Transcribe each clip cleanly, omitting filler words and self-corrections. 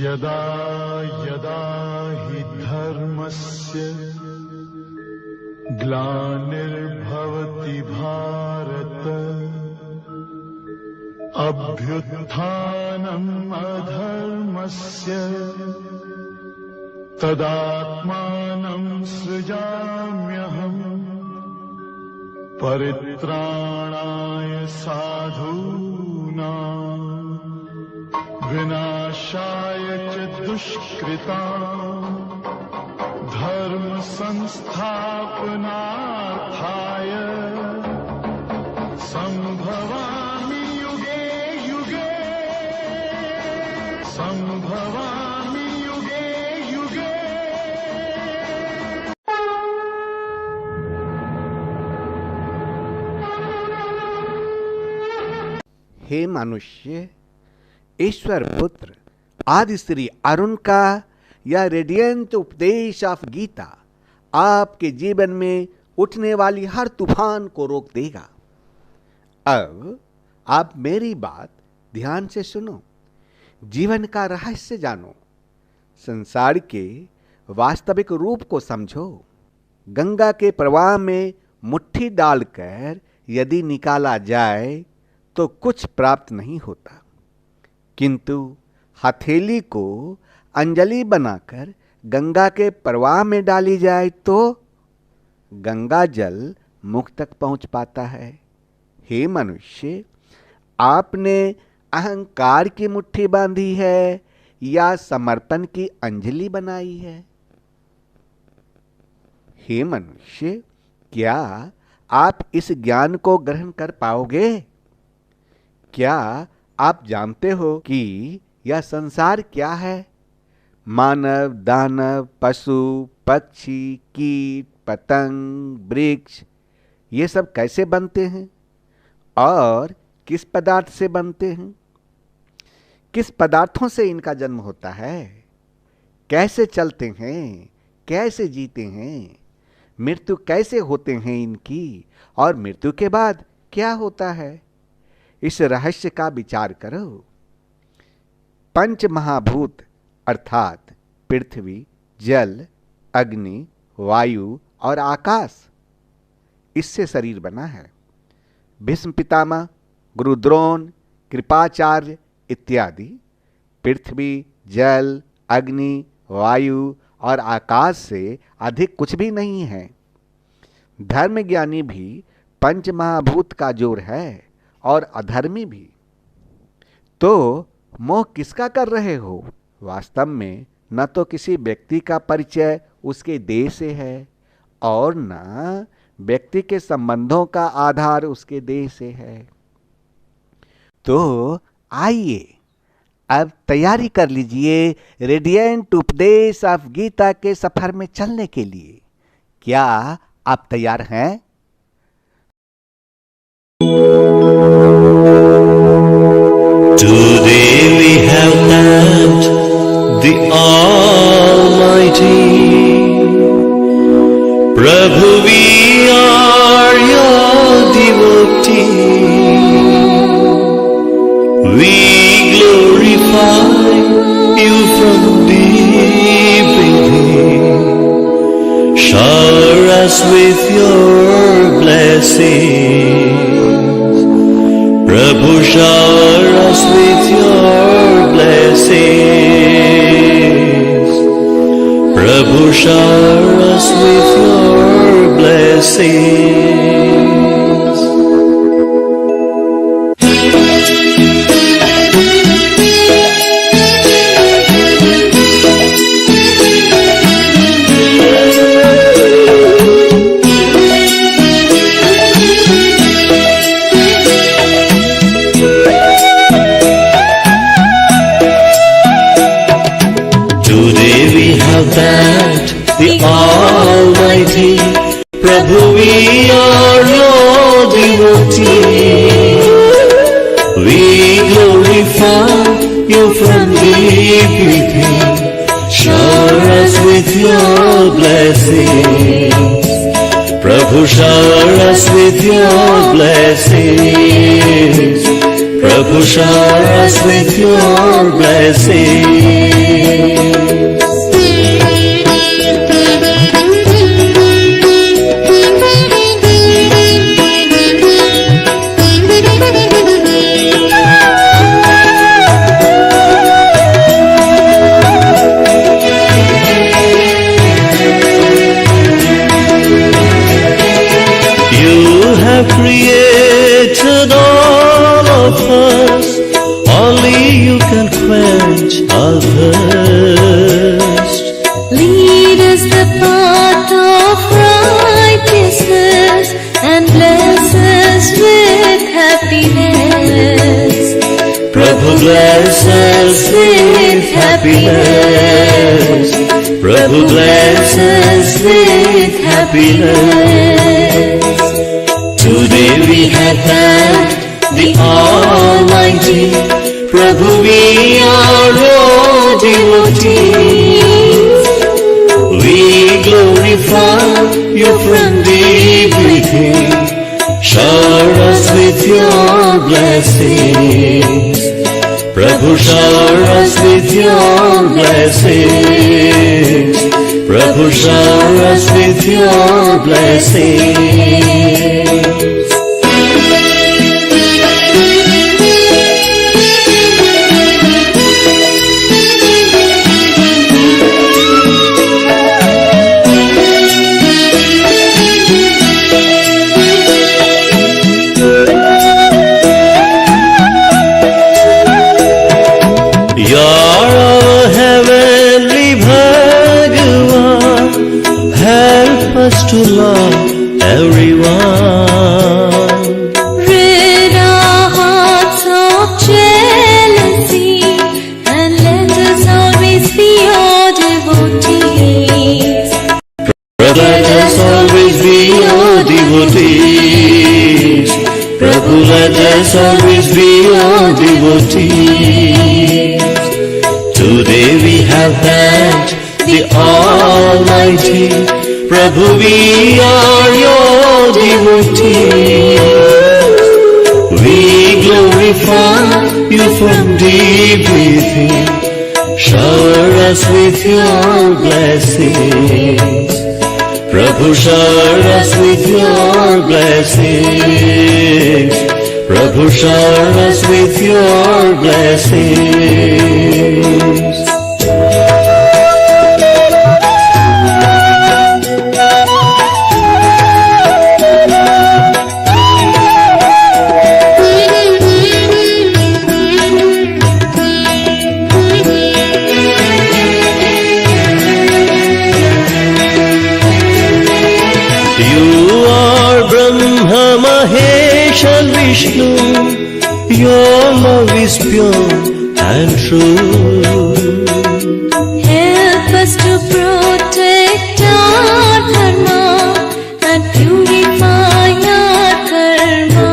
यदा यदा हि धर्मस्य ग्लानिर्भवति भारत अभ्युत्थानम् अधर्मस्य तदात्मानं सृजाम्यहम् परित्राणाय साधूनां विनाशाय च दुष्कृताम् धर्म संस्थापनार्थाय संभवामि युगे युगे संभवामि युगे युगे। हे मनुष्य, ईश्वर पुत्र आदि श्री अरुण का यह रेडियंट उपदेश ऑफ गीता आपके जीवन में उठने वाली हर तूफान को रोक देगा। अब आप मेरी बात ध्यान से सुनो, जीवन का रहस्य जानो, संसार के वास्तविक रूप को समझो। गंगा के प्रवाह में मुट्ठी डालकर यदि निकाला जाए तो कुछ प्राप्त नहीं होता, किंतु हथेली को अंजलि बनाकर गंगा के प्रवाह में डाली जाए तो गंगा जल मुख तक पहुंच पाता है। हे मनुष्य, आपने अहंकार की मुट्ठी बांधी है या समर्पण की अंजलि बनाई है? हे मनुष्य, क्या आप इस ज्ञान को ग्रहण कर पाओगे? क्या आप जानते हो कि यह संसार क्या है? मानव, दानव, पशु, पक्षी, कीट, पतंग, वृक्ष, ये सब कैसे बनते हैं और किस पदार्थ से बनते हैं? किस पदार्थों से इनका जन्म होता है? कैसे चलते हैं? कैसे जीते हैं? मृत्यु कैसे होते हैं इनकी? और मृत्यु के बाद क्या होता है? इस रहस्य का विचार करो। पंच महाभूत अर्थात पृथ्वी, जल, अग्नि, वायु और आकाश, इससे शरीर बना है। भीष्म पितामह, गुरु द्रोण, कृपाचार्य इत्यादि पृथ्वी, जल, अग्नि, वायु और आकाश से अधिक कुछ भी नहीं है। धर्म ज्ञानी भी पंच महाभूत का जोर है और अधर्मी भी। तो मोह किसका कर रहे हो? वास्तव में न तो किसी व्यक्ति का परिचय उसके देह से है और न व्यक्ति के संबंधों का आधार उसके देह से है। तो आइए अब तैयारी कर लीजिए रेडियंट उपदेश ऑफ गीता के सफर में चलने के लिए। क्या आप तैयार हैं? Today we have thanked the Almighty. Prabhu, we are your devotee. We glorify you from deep within. Shower us with your blessings. Prabhu, shower us with your blessings. Prabhu, shower us with your blessings. Thanked the Almighty. Prabhu, we are your devotee. We glorify you from deep within. Shower us with your blessings. Prabhu, Prabhu shower us with your blessings. Prabhu shower us with your blessings. Created all of us, only you can quench our thirst. Lead us the path of righteousness and bless us with happiness. Prabhu bless us with happiness. Prabhu bless us with happiness. Today we have thanked the Almighty. Prabhu, we are your devotees. We glorify you from deep within. Shower us with your blessings. Prabhu, shower us with your blessings. Prabhu, shower us with your blessings. You're our heavenly Bhagavan. Help us to love everyone. Rid our hearts of jealousy and let us always be your devotees. Let us always be your devotees. Prabhu, let us always be your devotees. Today we have thanked the Almighty. Prabhu, we are your devotees. We glorify you from deep within. Shower us with your blessings. Prabhu, shower us with your blessings. Prabhu, shower us with your blessings. Mahesh and Vishnu, your love is pure and true. Help us to protect our dharma and purify our karma.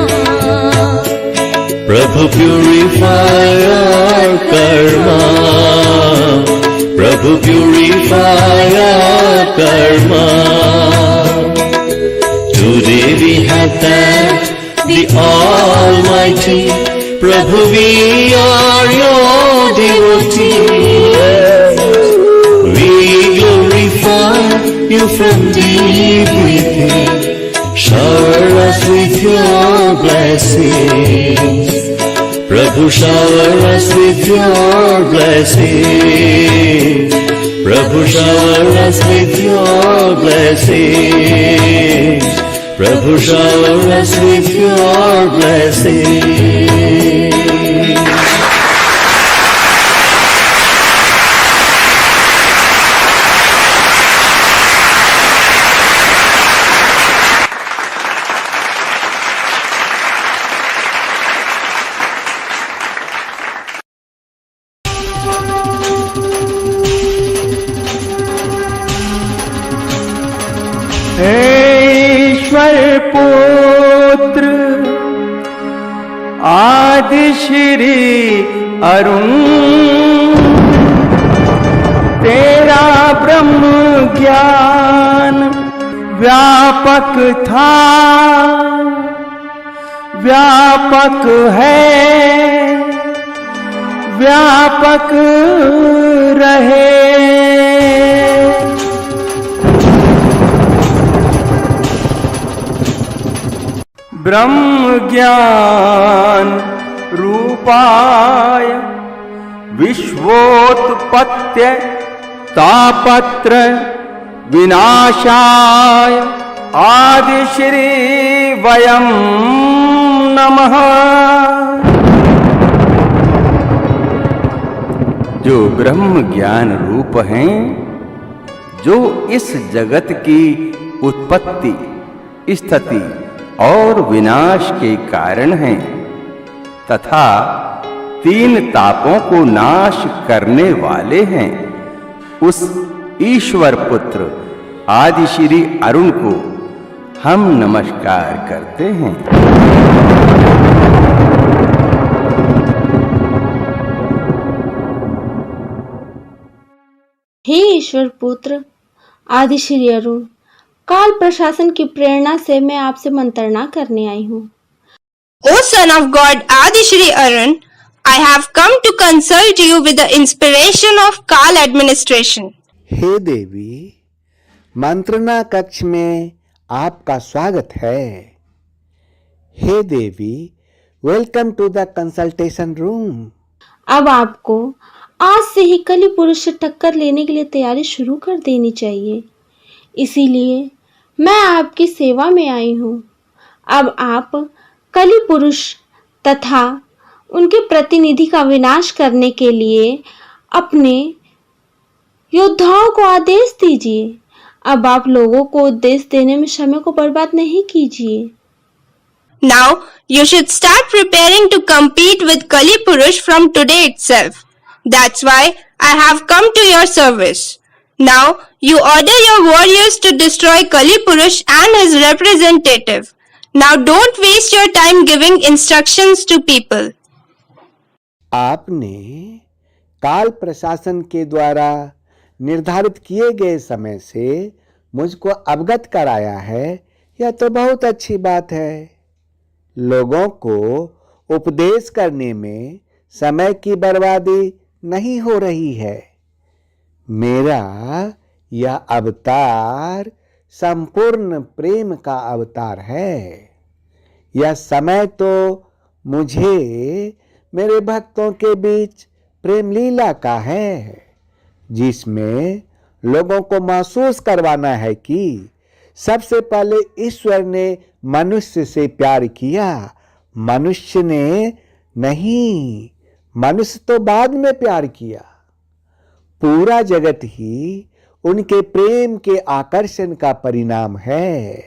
Prabhu, purify our karma. Prabhu, purify our karma. Today we have thanked the Almighty. Prabhu, we are your devotees. We glorify you from deep within. Shower us with your blessings. Prabhu, shower us with your blessings. Prabhu, shower us with your blessings. Prabhu, shower us with your blessings. ईश्वर पुत्र आदि श्री अरुण तेरा ब्रह्म ज्ञान व्यापक था, व्यापक है, व्यापक रहे। ब्रह्म ज्ञान रूपाय विश्वोत्पत्त्यै तापत्र विनाशाय आदि श्री वयं नमः। जो ब्रह्म ज्ञान रूप हैं, जो इस जगत की उत्पत्ति, स्थिति और विनाश के कारण हैं तथा तीन तापों को नाश करने वाले हैं, उस ईश्वर पुत्र आदि श्री अरुण को हम नमस्कार करते हैं। हे ईश्वर पुत्र आदि श्री अरुण, काल प्रशासन की प्रेरणा से मैं आपसे मंत्रणा करने आई हूँ। O son of God Adi Shri Arun, I have come to consult you with the inspiration of Kal administration. हे देवी, मंत्रणा कक्ष में आपका स्वागत है। हे देवी, welcome to the consultation room. अब आपको आज से ही कली पुरुष से टक्कर लेने के लिए तैयारी शुरू कर देनी चाहिए, इसीलिए मैं आपकी सेवा में आई हूँ। अब आप कली पुरुष तथा उनके प्रतिनिधि का विनाश करने के लिए अपने योद्धाओं को आदेश दीजिए। अब आप लोगों को उपदेश देने में समय को बर्बाद नहीं कीजिए। Now you should start preparing to compete with Kali Purush from today itself. That's why I have come to your service. Now you order your warriors to destroy Kali Purush and his representative. Now don't waste your time giving instructions to people. आपने काल प्रशासन के द्वारा निर्धारित किए गए समय से मुझको अवगत कराया है, यह तो बहुत अच्छी बात है। लोगों को उपदेश करने में समय की बर्बादी नहीं हो रही है। मेरा यह अवतार संपूर्ण प्रेम का अवतार है। यह समय तो मुझे मेरे भक्तों के बीच प्रेम लीला का है, जिसमें लोगों को महसूस करवाना है कि सबसे पहले ईश्वर ने मनुष्य से प्यार किया, मनुष्य ने नहीं, मनुष्य तो बाद में प्यार किया। पूरा जगत ही उनके प्रेम के आकर्षण का परिणाम है।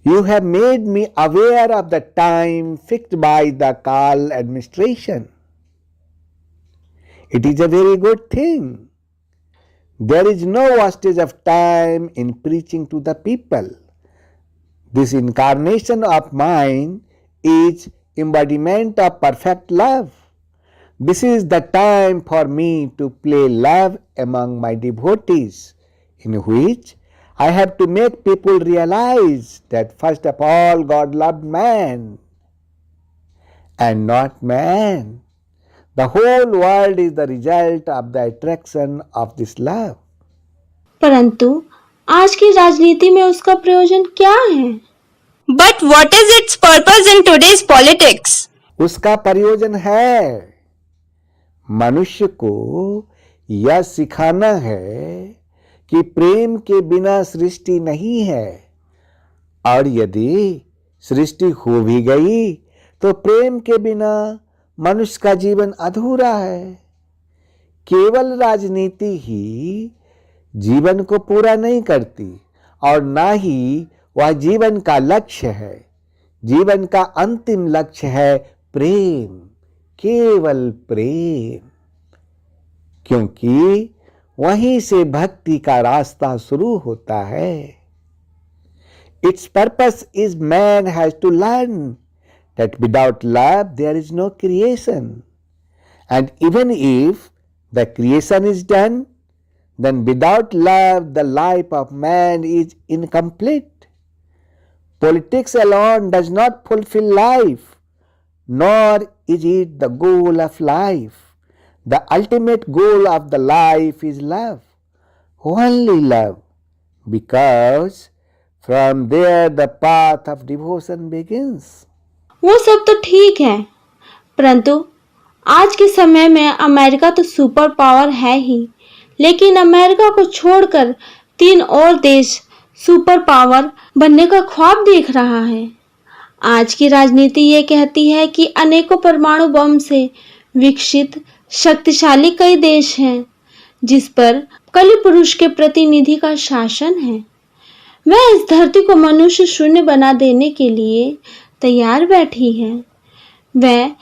You have made me aware of the time fixed by the Kal administration. It is a very good thing. There is no wastage of time in preaching to the people. This incarnation of mine is embodiment of perfect love. This is the time for me to play love among my devotees, in which I have to make people realize that first of all God loved man and not man. The whole world is the result of the attraction of this love. परंतु आज की राजनीति में उसका प्रयोजन क्या है? But what is its purpose in today's politics? उसका प्रयोजन है मनुष्य को यह सिखाना है कि प्रेम के बिना सृष्टि नहीं है, और यदि सृष्टि हो भी गई तो प्रेम के बिना मनुष्य का जीवन अधूरा है। केवल राजनीति ही जीवन को पूरा नहीं करती और ना ही वह जीवन का लक्ष्य है। जीवन का अंतिम लक्ष्य है प्रेम, केवल प्रेम, क्योंकि वहीं से भक्ति का रास्ता शुरू होता है। Its purpose is man has to learn that without love there is no creation, and even if the creation is done, then without love the life of man is incomplete. Politics alone does not fulfill life, nor is it the goal of life. The ultimate goal of the life is love, only love, because from there the path of devotion begins. वो सब तो ठीक है, परंतु आज के समय में अमेरिका तो सुपर पावर है ही, लेकिन अमेरिका को छोड़कर 3 और देश सुपर पावर बनने का ख्वाब देख रहा है। आज की राजनीति ये कहती है कि अनेकों परमाणु बम से विकसित शक्तिशाली कई देश हैं जिस पर कलि पुरुष के प्रतिनिधि का शासन है। वह इस धरती को मनुष्य शून्य बना देने के लिए तैयार बैठी है। वह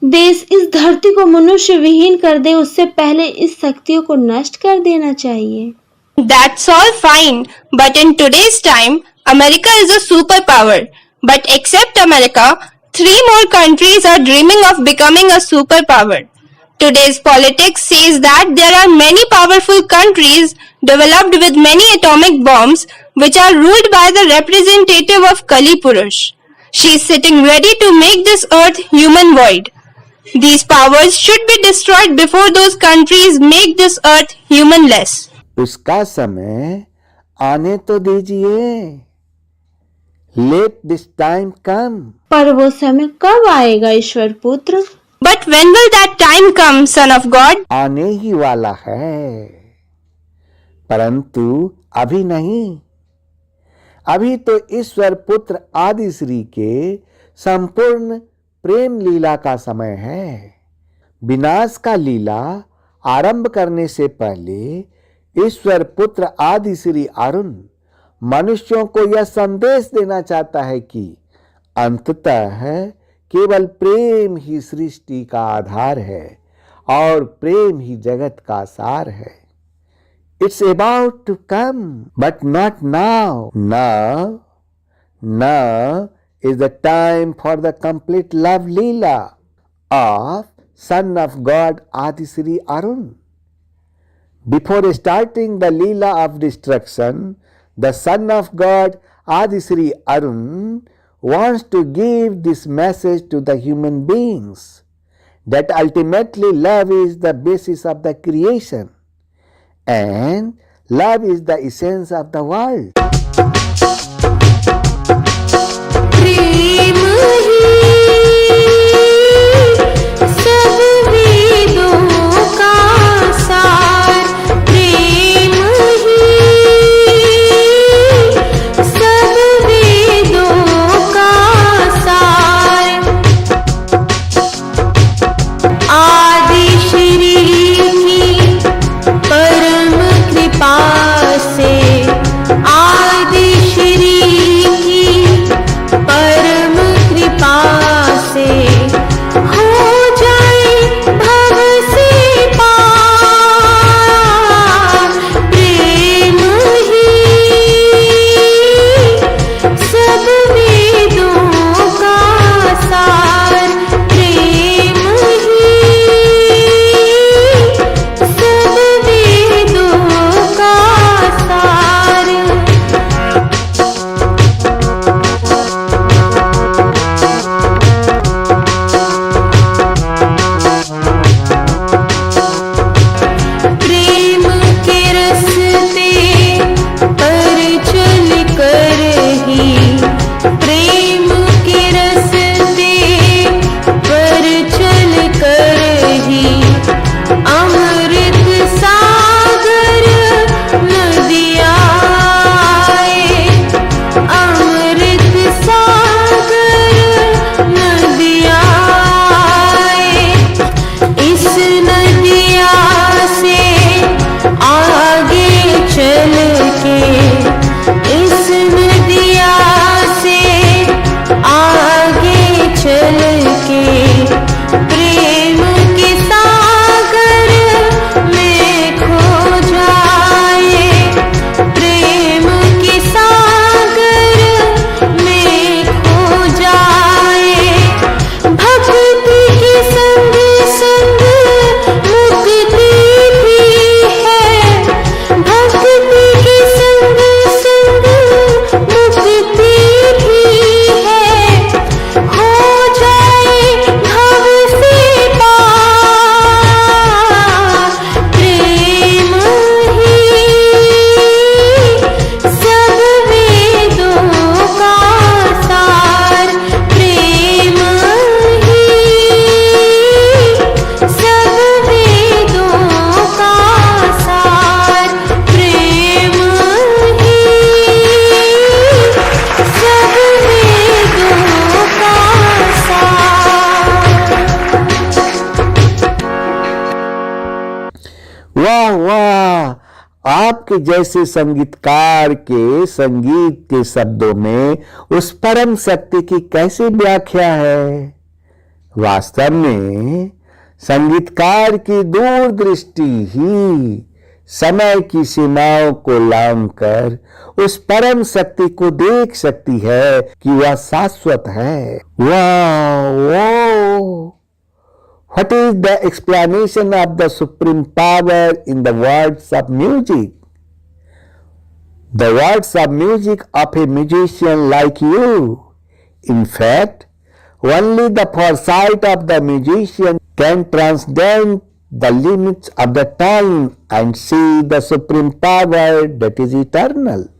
देश इस धरती को मनुष्य विहीन कर दे, उससे पहले इस शक्तियों को नष्ट कर देना चाहिए। That's all fine, but in today's time, America is a superpower. But except America, 3 more countries are dreaming of becoming a superpower. Today's politics says that there are many powerful countries developed with many atomic bombs which are ruled by the representative of Kali Purush. She is sitting ready to make this earth human void. These powers should be destroyed before those countries make this earth humanless. उसका समय आने तो दीजिए। Let this time come. पर वो समय कब आएगा ईश्वर पुत्र? But when will that time come, Son of God? आने ही वाला है, परंतु अभी नहीं। अभी तो ईश्वर पुत्र आदि श्री के संपूर्ण प्रेम लीला का समय है। विनाश का लीला आरंभ करने से पहले ईश्वर पुत्र आदि श्री अरुण मनुष्यों को यह संदेश देना चाहता है कि अंततः केवल प्रेम ही सृष्टि का आधार है और प्रेम ही जगत का सार है। It's about to come, but not now. Now is the time for the complete love leela of Son of God Adisri Arun. Before starting the leela of destruction, the Son of God Adisri Arun wants to give this message to the human beings, that ultimately love is the basis of the creation and love is the essence of the world. प्रेम ही सब वेदों का सार, प्रेम ही सब वेदों का सार, आदि श्री की परम कृपा से वाह वाह, आपके जैसे संगीतकार के संगीत के शब्दों में उस परम शक्ति की कैसी व्याख्या है। वास्तव में संगीतकार की दूरदृष्टि ही समय की सीमाओं को लांघकर उस परम शक्ति को देख सकती है कि वह शाश्वत है। वाह! What is the explanation of the supreme power in the words of music? The words of music of a musician like you. In fact, only the foresight of the musician can transcend the limits of the time and see the supreme power that is eternal.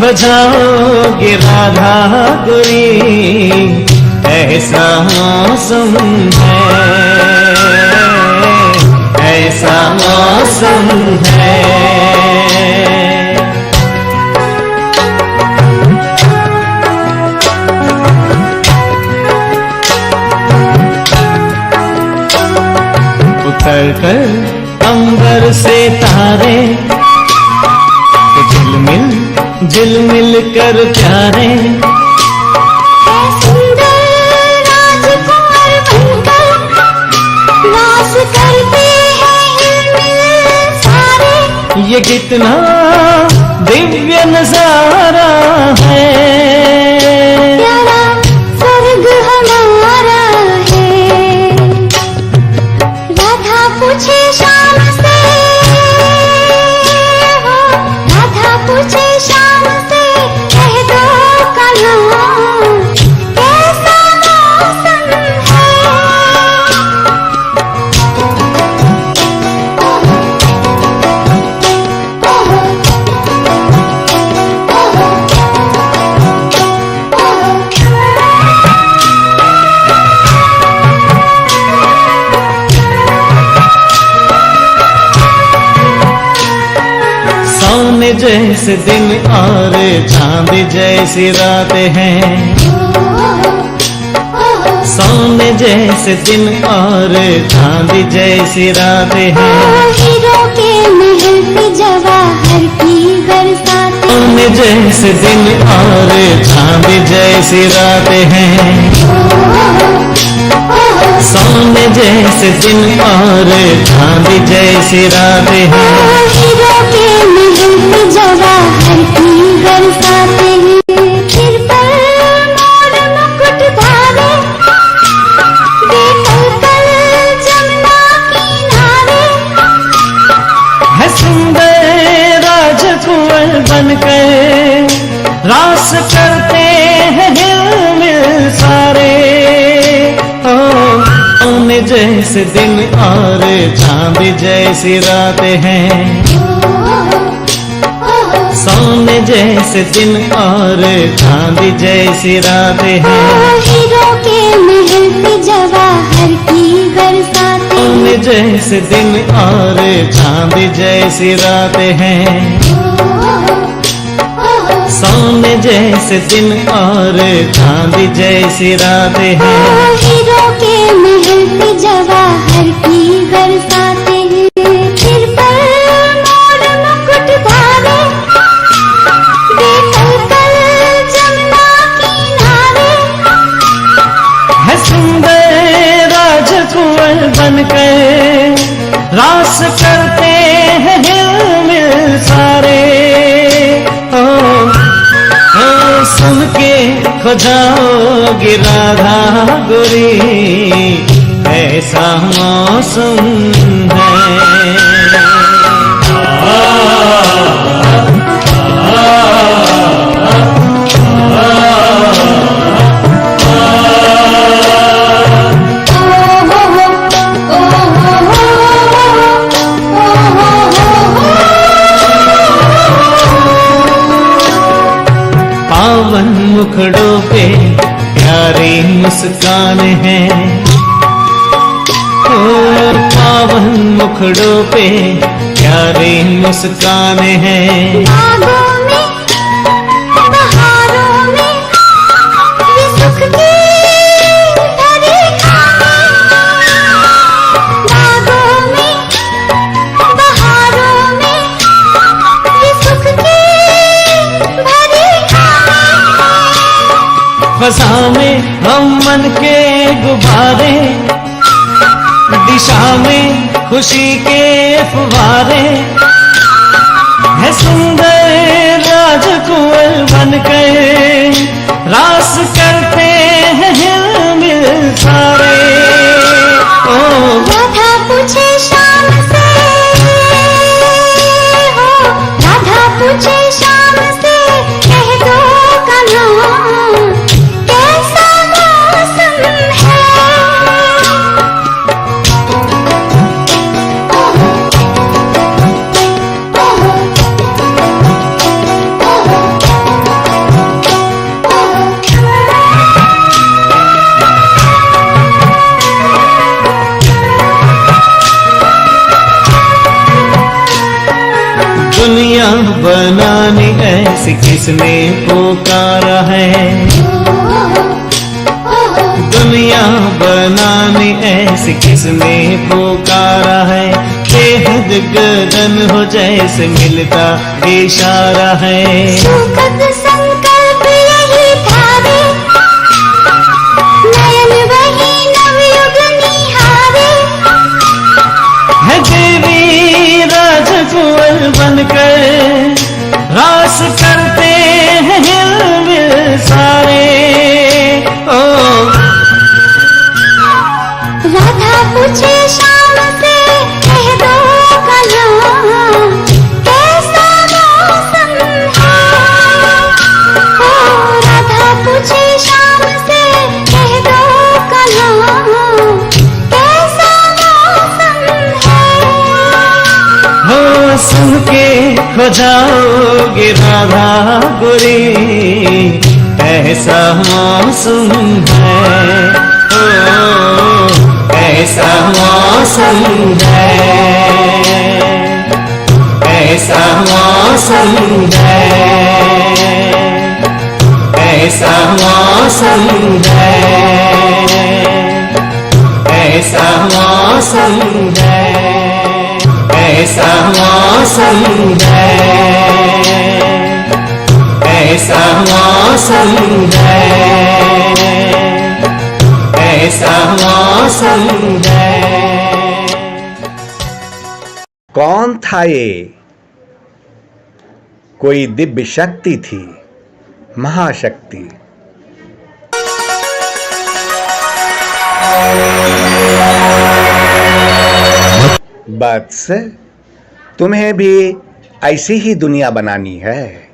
बजाओगे Radha गोरी, ऐसा मौसम है, ऐसा मौसम है। उतर कर अंबर से तारे झिलमिल कर प्यारे, सुंदर राजकुमार बनकर नाच करते हैं सारे। ये कितना दिव्य नजारा है, प्यारा स्वर्ग हमारा है। राधा पूछे शाम से, राधा पूछे शाम से, कह दो कहाँ कैसा मौसम है। सोने जैसे दिन और चांद जैसी रातें हैं, सोने जैसे दिन और चांद जैसी रातें हैं, हीरो के महल पे जवाहर की बरसातें, सोने जैसे दिन और चांद जैसी रातें हैं, सोने जैसे दिन और चांद जैसी रातें हैं, हीरो के महल पे जवाहर की बरसातें हैं। सिर पर मोर मुकुट धारे, बेकल कल जमुना किनारे, है सुंदर राजकुंवर बनकर रास करते हैं हिलमिल सारे। सोने जैसे दिन और चांद जैसी रातें हैं, सोने जैसे दिन और चांद जैसी रातें हैं, हीरो के महल पे जवाहर की बरसातें, सोने जैसे दिन और चांद जैसी रातें हैं, सोने जैसे दिन और चांद जैसी रातें हैं, हीरो के महल पे जवाहर की बरसातें हैं। सिर पर मोर मुकुट धारे, बेकल कल जमुना किनारे, है सुंदर राजकुंवर बनकर रास करते हैं हिलमिल सारे। सुन के खो जाओगी राधा गोरी, ऐसा मौसम है। पावन मुखड़ों पे प्यारी मुस्कान है, ओ पावन मुखड़ों पे प्यारी मुस्कान है, बागों में बहारों में ये सुख की भरी खामें, बागों में बहारों में ये सुख की भरी खामें, फसा में हम मन के गुब्बारे, दिशा में खुशी के फुवारे, है सुंदर राजकुंवर बनकर रास करते हैं हिलमिल सारे। ओ राधा पूछे शाम से, हो राधा पूछे शाम से, कह दो कन्हा कैसा मौसम है। दुनिया बनानी ऐसी किसने पुकारा है, दुनिया बनानी ऐसी किसने पुकारा है, बेहद गगन हो जैसे मिलता इशारा है, सुखद संकल्प यही धारे, नयन वही नवयुग निहारे, है देवी राजकुंवर बनकर रास करते हैं हिलमिल सारे। ओ राधा पूछे शाम से, कह दो कन्हा कैसा मौसम है। ओ राधा पूछे शाम से, कह दो कन्हा कैसा मौसम है। हो सुन के खो जाओगे राधा गोरी, ऐसा मौसम है, ओ ऐसा मौसम है, ऐसा मौसम है, ऐसा मौसम है, ऐसा मौसम है, ऐसा मौसम है, ऐसा मौसम है, ऐसा मौसम है। कौन था ये? कोई दिव्य शक्ति थी, महाशक्ति। बस तुम्हें भी ऐसी ही दुनिया बनानी है।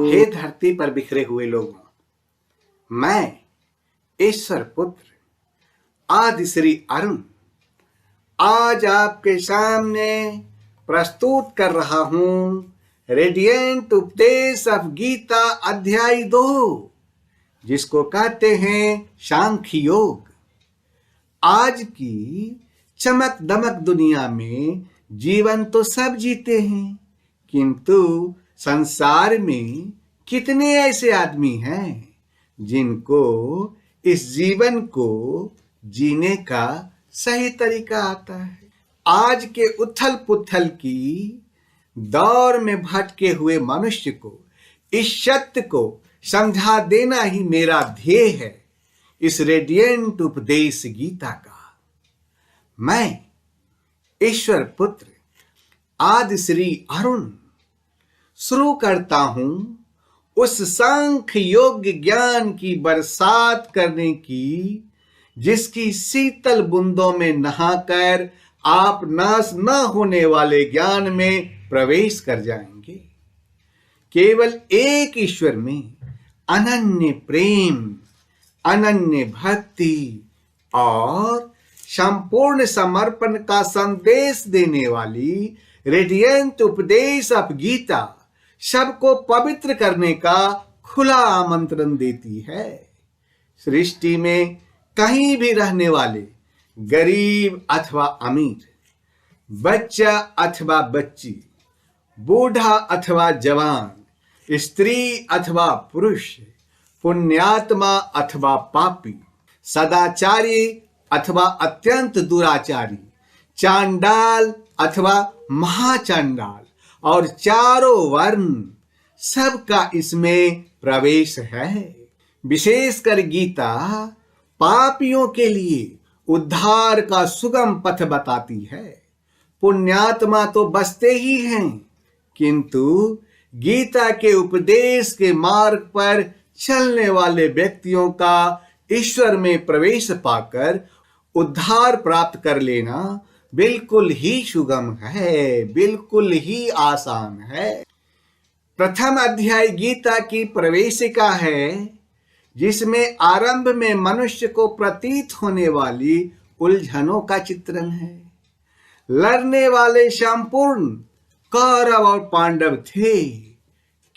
हे धरती पर बिखरे हुए लोगों, मैं ईश्वर पुत्र आदि श्री अरुण आज आपके सामने प्रस्तुत कर रहा हूं रेडिएंट उपदेश ऑफ गीता अध्याय 2, जिसको कहते हैं सांख्य योग। आज की चमक दमक दुनिया में जीवन तो सब जीते हैं, किंतु संसार में कितने ऐसे आदमी हैं जिनको इस जीवन को जीने का सही तरीका आता है। आज के उथल पुथल की दौर में भटके हुए मनुष्य को इस सत्य को समझा देना ही मेरा ध्येय है इस रेडिएंट उपदेश गीता का। मैं ईश्वर पुत्र आदि श्री अरुण शुरू करता हूं उस सांख्य योग्य ज्ञान की बरसात करने की, जिसकी शीतल बूंदों में नहाकर आप नाश न होने वाले ज्ञान में प्रवेश कर जाएंगे। केवल एक ईश्वर में अनन्य प्रेम, अनन्य भक्ति और संपूर्ण समर्पण का संदेश देने वाली रेडिएंट उपदेश ऑफ गीता सबको पवित्र करने का खुला आमंत्रण देती है। सृष्टि में कहीं भी रहने वाले गरीब अथवा अमीर, बच्चा अथवा बच्ची, बूढ़ा अथवा जवान, स्त्री अथवा पुरुष, पुण्यात्मा अथवा पापी, सदाचारी अथवा अत्यंत दुराचारी, चांडाल अथवा महाचांडाल और चारों वर्ण सबका इसमें प्रवेश है। विशेषकर गीता पापियों के लिए उद्धार का सुगम पथ बताती है। पुण्यात्मा तो बसते ही हैं, किंतु गीता के उपदेश के मार्ग पर चलने वाले व्यक्तियों का ईश्वर में प्रवेश पाकर उद्धार प्राप्त कर लेना बिल्कुल ही सुगम है, बिल्कुल ही आसान है। प्रथम अध्याय गीता की प्रवेशिका है, जिसमें आरंभ में मनुष्य को प्रतीत होने वाली उलझनों का चित्रण है। लड़ने वाले संपूर्ण कौरव और पांडव थे,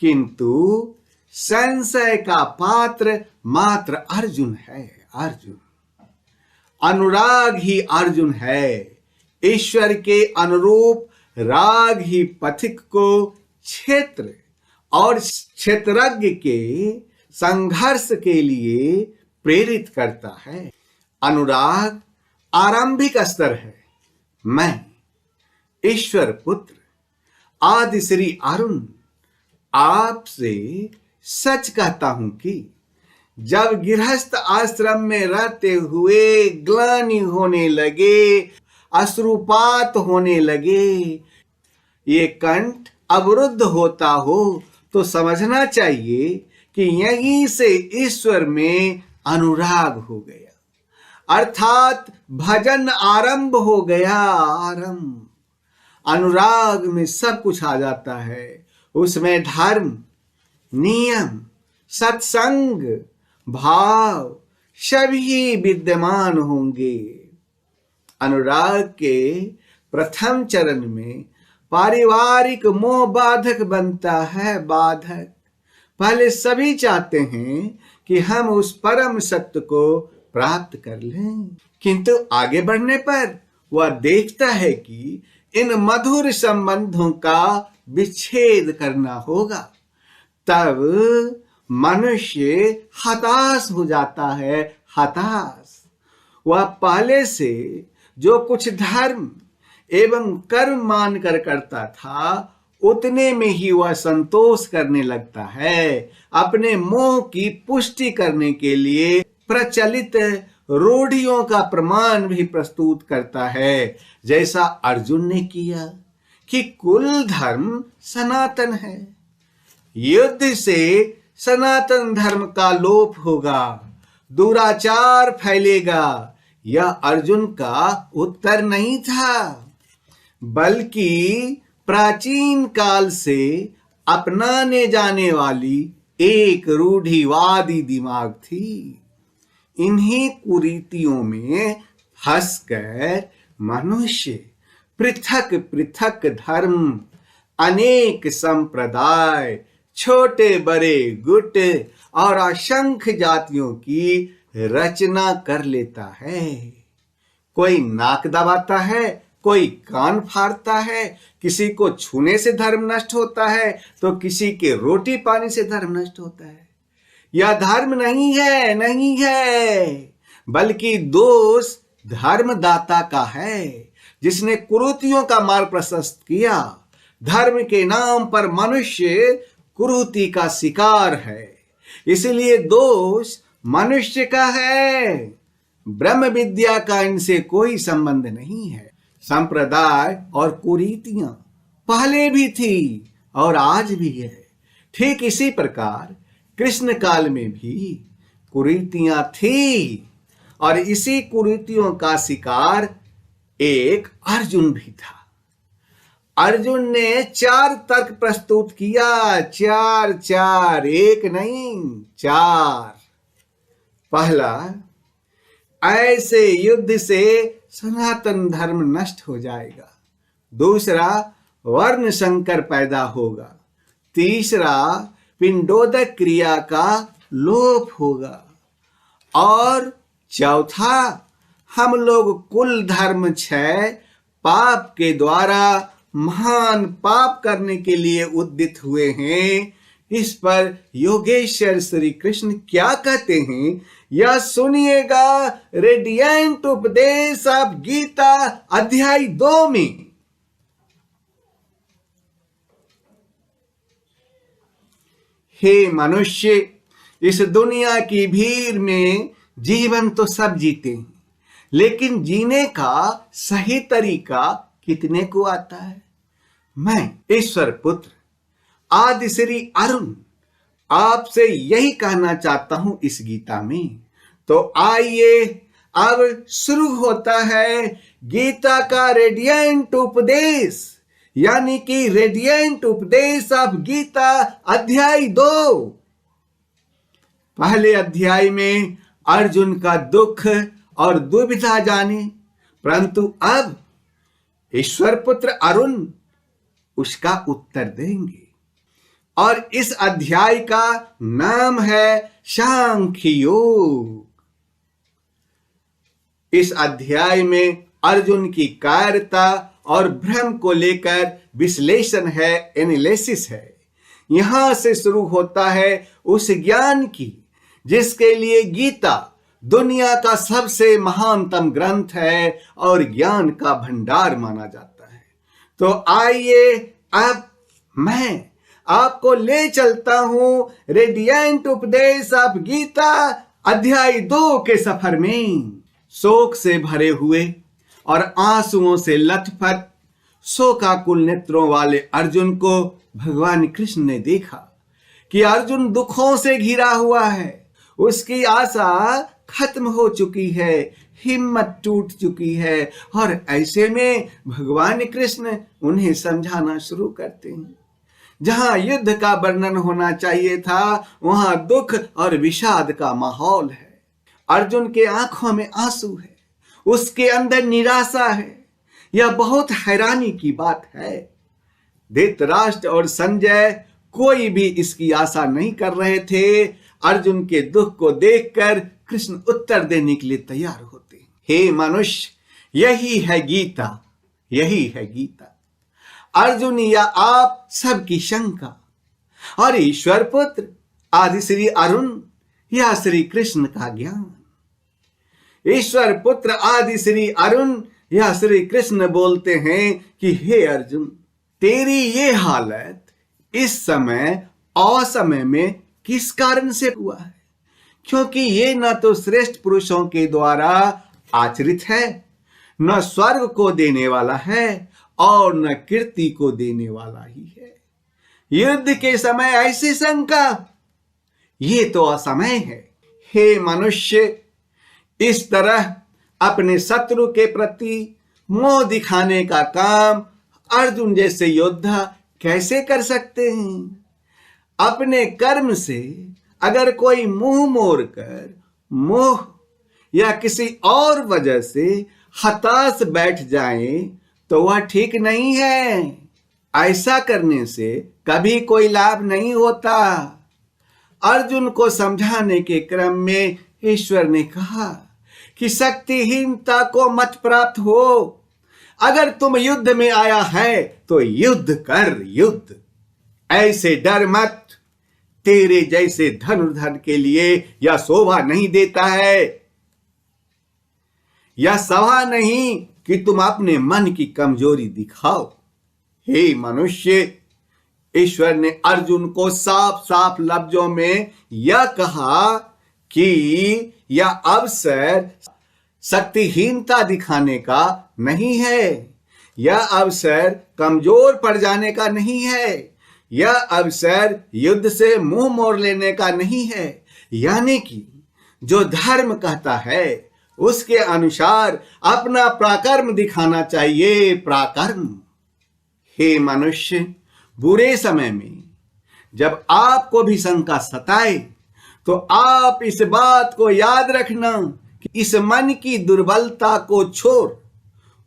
किंतु संशय का पात्र मात्र अर्जुन है। अर्जुन, अनुराग ही अर्जुन है। ईश्वर के अनुरूप राग ही पथिक को क्षेत्र और क्षेत्रज्ञ के संघर्ष के लिए प्रेरित करता है। अनुराग आरंभिक स्तर है। मैं ईश्वर पुत्र आदि श्री अरुण आपसे सच कहता हूं कि जब गृहस्थ आश्रम में रहते हुए ग्लानि होने लगे, अश्रुपात होने लगे, ये कंठ अवरुद्ध होता हो, तो समझना चाहिए कि यहीं से ईश्वर में अनुराग हो गया, अर्थात भजन आरंभ हो गया। आरंभ अनुराग में सब कुछ आ जाता है। उसमें धर्म, नियम, सत्संग, भाव सभी विद्यमान होंगे। अनुराग के प्रथम चरण में पारिवारिक मोह बाधक बनता है। बाधक पहले सभी चाहते हैं कि हम उस परम सत्य को प्राप्त कर लें, किंतु आगे बढ़ने पर वह देखता है कि इन मधुर संबंधों का विच्छेद करना होगा। तब मनुष्य हताश हो जाता है। हताश वह पहले से जो कुछ धर्म एवं कर्म मानकर करता था, उतने में ही वह संतोष करने लगता है। अपने मोह की पुष्टि करने के लिए प्रचलित रूढ़ियों का प्रमाण भी प्रस्तुत करता है, जैसा अर्जुन ने किया कि कुल धर्म सनातन है। युद्ध से सनातन धर्म का लोप होगा, दुराचार फैलेगा। यह अर्जुन का उत्तर नहीं था, बल्कि प्राचीन काल से अपनाने जाने वाली एक रूढ़िवादी दिमाग थी। इन्हीं कुरीतियों में फंसकर मनुष्य पृथक पृथक धर्म, अनेक संप्रदाय, छोटे बड़े गुट और असंख्य जातियों की रचना कर लेता है। कोई नाक दबाता है, कोई कान फाड़ता है, किसी को छूने से धर्म नष्ट होता है तो किसी के रोटी पानी से धर्म नष्ट होता है। यह धर्म नहीं है, नहीं है, बल्कि दोष धर्मदाता का है, जिसने कुरीतियों का मार्ग प्रशस्त किया। धर्म के नाम पर मनुष्य कुरीति का शिकार है, इसलिए दोष मनुष्य का है, ब्रह्म विद्या का इनसे कोई संबंध नहीं है। संप्रदाय और कुरीतियां पहले भी थी और आज भी है। ठीक इसी प्रकार कृष्ण काल में भी कुरीतियां थी और इसी कुरीतियों का शिकार एक अर्जुन भी था। अर्जुन ने 4 तर्क प्रस्तुत किया, 4, एक नहीं 4। पहला, ऐसे युद्ध से सनातन धर्म नष्ट हो जाएगा। दूसरा, वर्ण संकर पैदा होगा। तीसरा, पिंडोदक क्रिया का लोप होगा। और चौथा, हम लोग कुल धर्म क्षय पाप के द्वारा महान पाप करने के लिए उद्यत हुए हैं। इस पर योगेश्वर श्री कृष्ण क्या कहते हैं, यह सुनिएगा रेडिएंट उपदेश ऑफ गीता अध्याय 2 में। हे मनुष्य, इस दुनिया की भीड़ में जीवन तो सब जीते हैं, लेकिन जीने का सही तरीका कितने को आता है? मैं ईश्वर पुत्र आदि श्री अरुण आपसे यही कहना चाहता हूं इस गीता में। तो आइए अब शुरू होता है गीता का रेडिएंट उपदेश, यानी कि रेडिएंट उपदेश ऑफ गीता अध्याय 2। पहले अध्याय में अर्जुन का दुख और दुविधा जाने, परंतु अब ईश्वर पुत्र अरुण उसका उत्तर देंगे। और इस अध्याय का नाम है सांख्य योग। इस अध्याय में अर्जुन की कायरता और भ्रम को लेकर विश्लेषण है, एनालिसिस है। यहां से शुरू होता है उस ज्ञान की जिसके लिए गीता दुनिया का सबसे महानतम ग्रंथ है और ज्ञान का भंडार माना जाता है। तो आइए अब मैं आपको ले चलता हूं रेडिएंट उपदेश ऑफ गीता अध्याय 2 के सफर में। शोक से भरे हुए और आंसुओं से लथपथ शोकाकुल नेत्रों वाले अर्जुन को भगवान कृष्ण ने देखा कि अर्जुन दुखों से घिरा हुआ है। उसकी आशा खत्म हो चुकी है, हिम्मत टूट चुकी है और ऐसे में भगवान कृष्ण उन्हें समझाना शुरू करते हैं। जहां युद्ध का वर्णन होना चाहिए था वहां दुख और विषाद का माहौल है। अर्जुन के आंखों में आंसू है, उसके अंदर निराशा है। यह बहुत हैरानी की बात है। धृतराष्ट्र और संजय कोई भी इसकी आशा नहीं कर रहे थे। अर्जुन के दुख को देखकर कृष्ण उत्तर देने के लिए तैयार होते हैं। हे मनुष्य, यही है गीता, यही है गीता। अर्जुन या आप सबकी शंका और ईश्वर पुत्र आदि श्री अरुण या श्री कृष्ण का ज्ञान। ईश्वर पुत्र आदि श्री अरुण या श्री कृष्ण बोलते हैं कि हे अर्जुन, तेरी ये हालत इस समय असमय में किस कारण से हुआ है? क्योंकि ये न तो श्रेष्ठ पुरुषों के द्वारा आचरित है, न स्वर्ग को देने वाला है और न कीर्ति को देने वाला ही है। युद्ध के समय ऐसी शंका, ये तो असमय है। हे मनुष्य, इस तरह अपने शत्रु के प्रति मोह दिखाने का काम अर्जुन जैसे योद्धा कैसे कर सकते हैं? अपने कर्म से अगर कोई मुंह मोड़ कर मोह या किसी और वजह से हताश बैठ जाए तो वह ठीक नहीं है। ऐसा करने से कभी कोई लाभ नहीं होता। अर्जुन को समझाने के क्रम में ईश्वर ने कहा कि शक्तिहीनता को मत प्राप्त हो। अगर तुम युद्ध में आया है तो युद्ध कर, युद्ध। ऐसे डर मत, तेरे जैसे धनुर्धर के लिए यह शोभा नहीं देता है। यह सभा नहीं कि तुम अपने मन की कमजोरी दिखाओ। हे मनुष्य, ईश्वर ने अर्जुन को साफ साफ लफ्जों में यह कहा कि यह अवसर शक्तिहीनता दिखाने का नहीं है, यह अवसर कमजोर पड़ जाने का नहीं है, यह अवसर युद्ध से मुंह मोड़ लेने का नहीं है। यानी कि जो धर्म कहता है उसके अनुसार अपना पराक्रम दिखाना चाहिए, पराक्रम। हे मनुष्य, बुरे समय में जब आपको भी शंका सताए तो आप इस बात को याद रखना कि इस मन की दुर्बलता को छोड़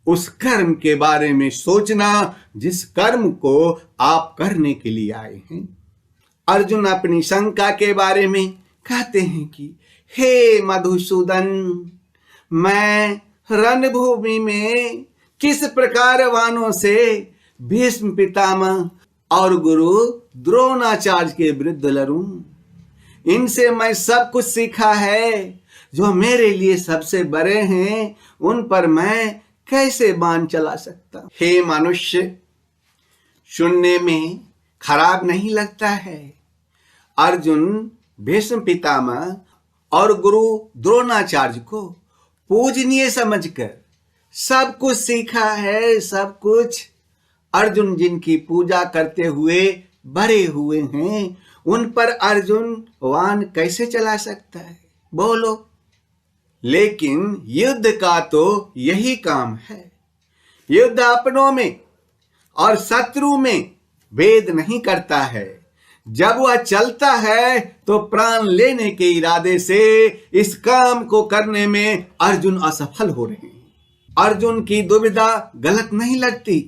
उस कर्म के बारे में सोचना जिस कर्म को आप करने के लिए आए हैं। अर्जुन अपनी शंका के बारे में कहते हैं कि हे मधुसूदन, मैं रणभूमि में किस प्रकार वानों से भीष्म पितामह और गुरु द्रोणाचार्य के विरुद्ध लड़ूं। इनसे मैं सब कुछ सीखा है। जो मेरे लिए सबसे बड़े हैं उन पर मैं कैसे बाण चला सकता। हे मनुष्य, सुनने में खराब नहीं लगता है। अर्जुन भीष्म पितामह और गुरु द्रोणाचार्य को पूजनीय समझकर सब कुछ सीखा है, सब कुछ। अर्जुन जिनकी पूजा करते हुए बड़े हुए हैं, उन पर अर्जुन वाण कैसे चला सकता है, बोलो। लेकिन युद्ध का तो यही काम है। युद्ध अपनों में और शत्रु में भेद नहीं करता है। जब वह चलता है तो प्राण लेने के इरादे से इस काम को करने में अर्जुन असफल हो रहे हैं। अर्जुन की दुविधा गलत नहीं लगती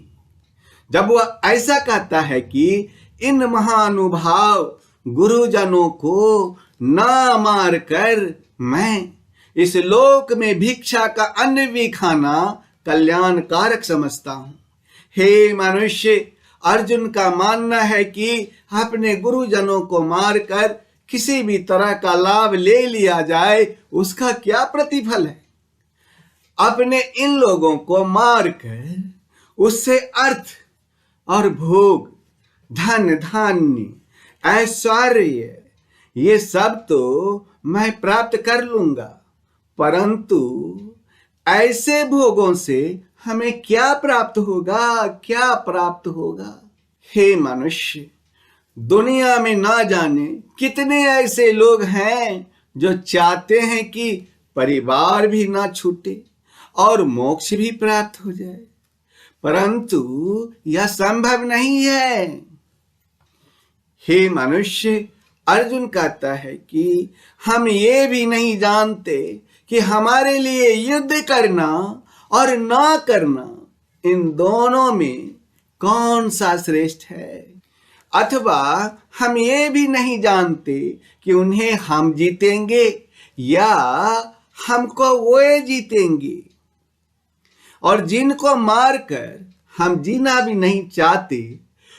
जब वह ऐसा कहता है कि इन महानुभाव गुरुजनों को ना मार कर मैं इस लोक में भिक्षा का अन्न भी खाना कल्याणकारक समझता हूं। हे मनुष्य, अर्जुन का मानना है कि अपने गुरुजनों को मारकर किसी भी तरह का लाभ ले लिया जाए, उसका क्या प्रतिफल है। अपने इन लोगों को मारकर उससे अर्थ और भोग, धन धान्य, ऐश्वर्य, ये सब तो मैं प्राप्त कर लूंगा, परंतु ऐसे भोगों से हमें क्या प्राप्त होगा, क्या प्राप्त होगा। हे मनुष्य, दुनिया में ना जाने कितने ऐसे लोग हैं जो चाहते हैं कि परिवार भी ना छूटे और मोक्ष भी प्राप्त हो जाए, परंतु यह संभव नहीं है। हे मनुष्य, अर्जुन कहता है कि हम ये भी नहीं जानते कि हमारे लिए युद्ध करना और ना करना, इन दोनों में कौन सा श्रेष्ठ है। अथवा हम ये भी नहीं जानते कि उन्हें हम जीतेंगे या हमको वो जीतेंगे। और जिनको मारकर हम जीना भी नहीं चाहते,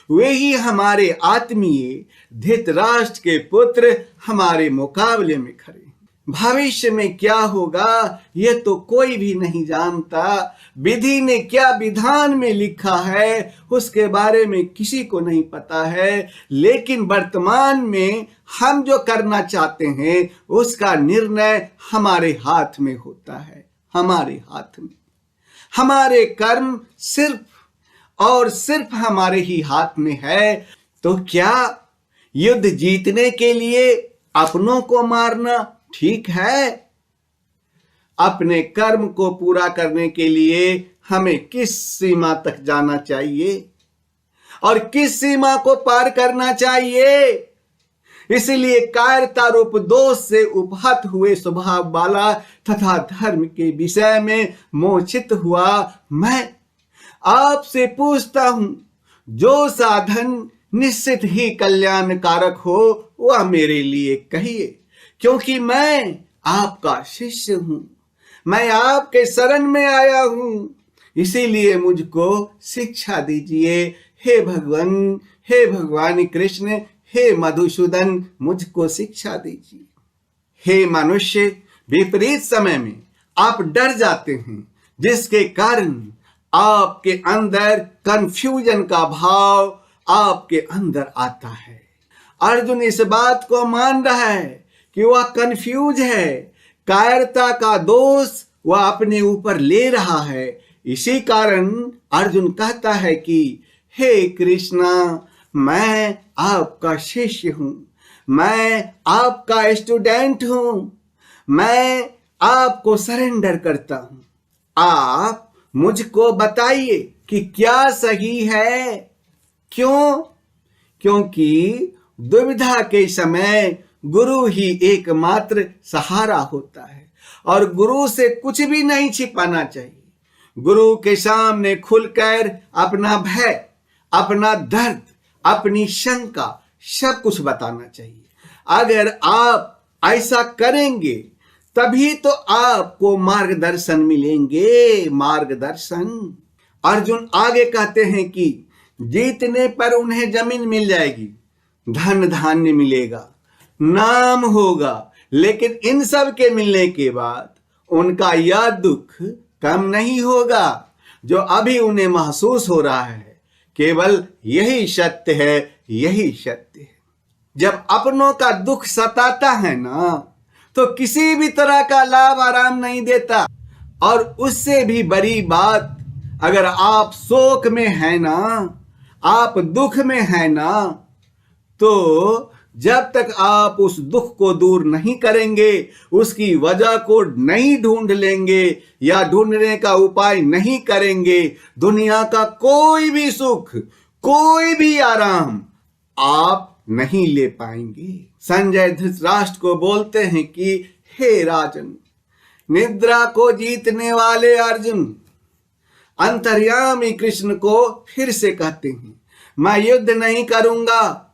वे ही हमारे आत्मीय धृतराष्ट्र के पुत्र हमारे मुकाबले में खड़े। भविष्य में क्या होगा ये तो कोई भी नहीं जानता। विधि ने क्या विधान में लिखा है उसके बारे में किसी को नहीं पता है। लेकिन वर्तमान में हम जो करना चाहते हैं उसका निर्णय हमारे हाथ में होता है, हमारे हाथ में। हमारे कर्म सिर्फ और सिर्फ हमारे ही हाथ में है। तो क्या युद्ध जीतने के लिए अपनों को मारना ठीक है? अपने कर्म को पूरा करने के लिए हमें किस सीमा तक जाना चाहिए और किस सीमा को पार करना चाहिए, इसलिए कायरता रूप दोष से उपहत हुए स्वभाव वाला तथा धर्म के विषय में मोचित हुआ मैं आपसे पूछता हूं, जो साधन निश्चित ही कल्याणकारक हो वह मेरे लिए कहिए, क्योंकि मैं आपका शिष्य हूं, मैं आपके शरण में आया हूं, इसीलिए मुझको शिक्षा दीजिए। हे भगवान, हे भगवान कृष्ण, हे मधुसूदन, मुझको शिक्षा दीजिए। हे मनुष्य, विपरीत समय में आप डर जाते हैं, जिसके कारण आपके अंदर कंफ्यूजन का भाव आपके अंदर आता है। अर्जुन इस बात को मान रहा है कि वह कंफ्यूज है, कायरता का दोष वह अपने ऊपर ले रहा है। इसी कारण अर्जुन कहता है कि हे कृष्णा, मैं आपका शिष्य हूं, मैं आपका स्टूडेंट हूं, मैं आपको सरेंडर करता हूं। आप मुझको बताइए कि क्या सही है। क्यों? क्योंकि दुविधा के समय गुरु ही एकमात्र सहारा होता है और गुरु से कुछ भी नहीं छिपाना चाहिए। गुरु के सामने खुलकर अपना भय, अपना दर्द, अपनी शंका सब कुछ बताना चाहिए। अगर आप ऐसा करेंगे तभी तो आपको मार्गदर्शन मिलेंगे, मार्गदर्शन। अर्जुन आगे कहते हैं कि जीतने पर उन्हें जमीन मिल जाएगी, धन धान्य मिलेगा, नाम होगा, लेकिन इन सब के मिलने के बाद उनका यह दुख कम नहीं होगा जो अभी उन्हें महसूस हो रहा है। केवल यही सत्य है, यही सत्य है। जब अपनों का दुख सताता है ना, तो किसी भी तरह का लाभ आराम नहीं देता। और उससे भी बड़ी बात, अगर आप शोक में है ना, आप दुख में है ना, तो जब तक आप उस दुख को दूर नहीं करेंगे, उसकी वजह को नहीं ढूंढ लेंगे या ढूंढने का उपाय नहीं करेंगे, दुनिया का कोई भी सुख, कोई भी आराम आप नहीं ले पाएंगे। संजय धृतराष्ट्र को बोलते हैं कि हे राजन, निद्रा को जीतने वाले अर्जुन अंतर्यामी कृष्ण को फिर से कहते हैं, मैं युद्ध नहीं करूंगा।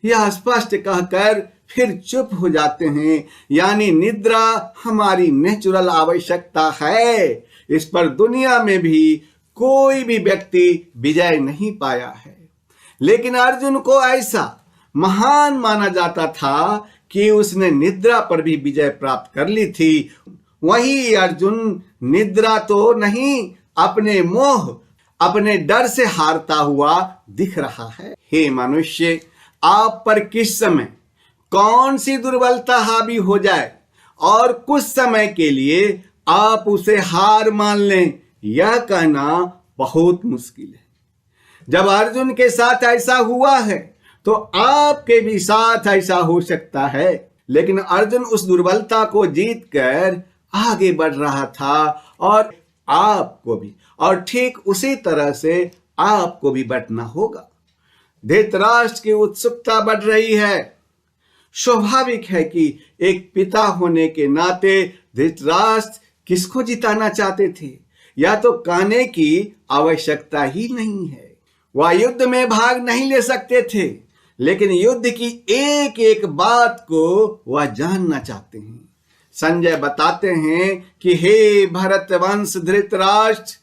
यह स्पष्ट कहकर फिर चुप हो जाते हैं। यानी निद्रा हमारी नेचुरल आवश्यकता है, इस पर दुनिया में भी कोई भी व्यक्ति विजय नहीं पाया है। लेकिन अर्जुन को ऐसा महान माना जाता था कि उसने निद्रा पर भी विजय प्राप्त कर ली थी। वही अर्जुन निद्रा तो नहीं, अपने मोह, अपने डर से हारता हुआ दिख रहा है। हे मनुष्य, आप पर किस समय कौन सी दुर्बलता हावी हो जाए और कुछ समय के लिए आप उसे हार मान लें, यह कहना बहुत मुश्किल है। जब अर्जुन के साथ ऐसा हुआ है तो आपके भी साथ ऐसा हो सकता है। लेकिन अर्जुन उस दुर्बलता को जीतकर आगे बढ़ रहा था और आपको भी, और ठीक उसी तरह से आपको भी बढ़ना होगा। धृतराष्ट्र की उत्सुकता बढ़ रही है। स्वाभाविक है कि एक पिता होने के नाते धृतराष्ट्र किसको जिताना चाहते थे, या तो कहने की आवश्यकता ही नहीं है। वह युद्ध में भाग नहीं ले सकते थे, लेकिन युद्ध की एक एक बात को वह जानना चाहते हैं। संजय बताते हैं कि हे भरतवंश धृतराष्ट्र,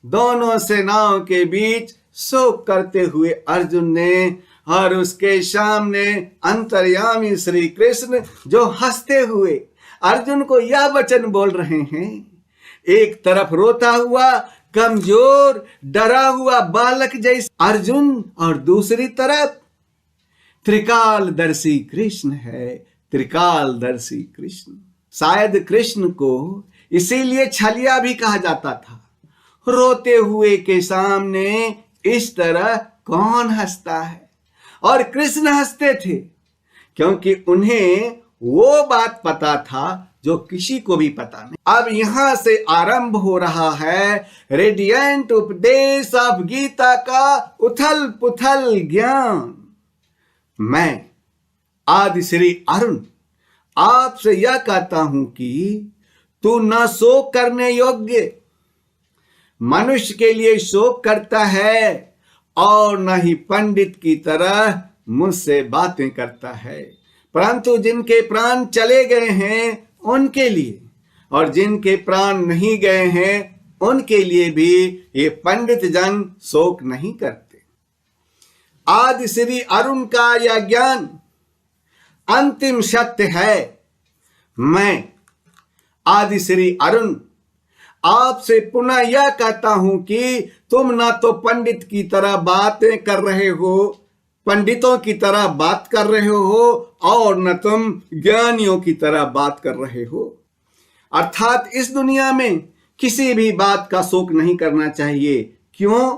दोनों सेनाओं के बीच शोक करते हुए अर्जुन ने, और उसके सामने अंतर्यामी श्री कृष्ण जो हंसते हुए अर्जुन को यह वचन बोल रहे हैं, एक तरफ रोता हुआ कमजोर डरा हुआ बालक जैसे अर्जुन, और दूसरी तरफ त्रिकालदर्शी कृष्ण है, त्रिकालदर्शी कृष्ण। शायद कृष्ण को इसीलिए छलिया भी कहा जाता था। रोते हुए के सामने इस तरह कौन हंसता है? और कृष्ण हंसते थे क्योंकि उन्हें वो बात पता था जो किसी को भी पता नहीं। अब यहां से आरंभ हो रहा है रेडिएंट उपदेश ऑफ गीता का उथल पुथल ज्ञान। मैं आदि श्री अरुण आपसे यह कहता हूं कि तू न शोक करने योग्य मनुष्य के लिए शोक करता है और न ही पंडित की तरह मुझसे बातें करता है, परंतु जिनके प्राण चले गए हैं उनके लिए और जिनके प्राण नहीं गए हैं उनके लिए भी ये पंडित जन शोक नहीं करते। आदि श्री अरुण का यह ज्ञान अंतिम सत्य है। मैं आदि श्री अरुण आपसे पुनः यह कहता हूं कि तुम ना तो पंडित की तरह बातें कर रहे हो, पंडितों की तरह बात कर रहे हो, और न तुम ज्ञानियों की तरह बात कर रहे हो। अर्थात इस दुनिया में किसी भी बात का शोक नहीं करना चाहिए। क्यों?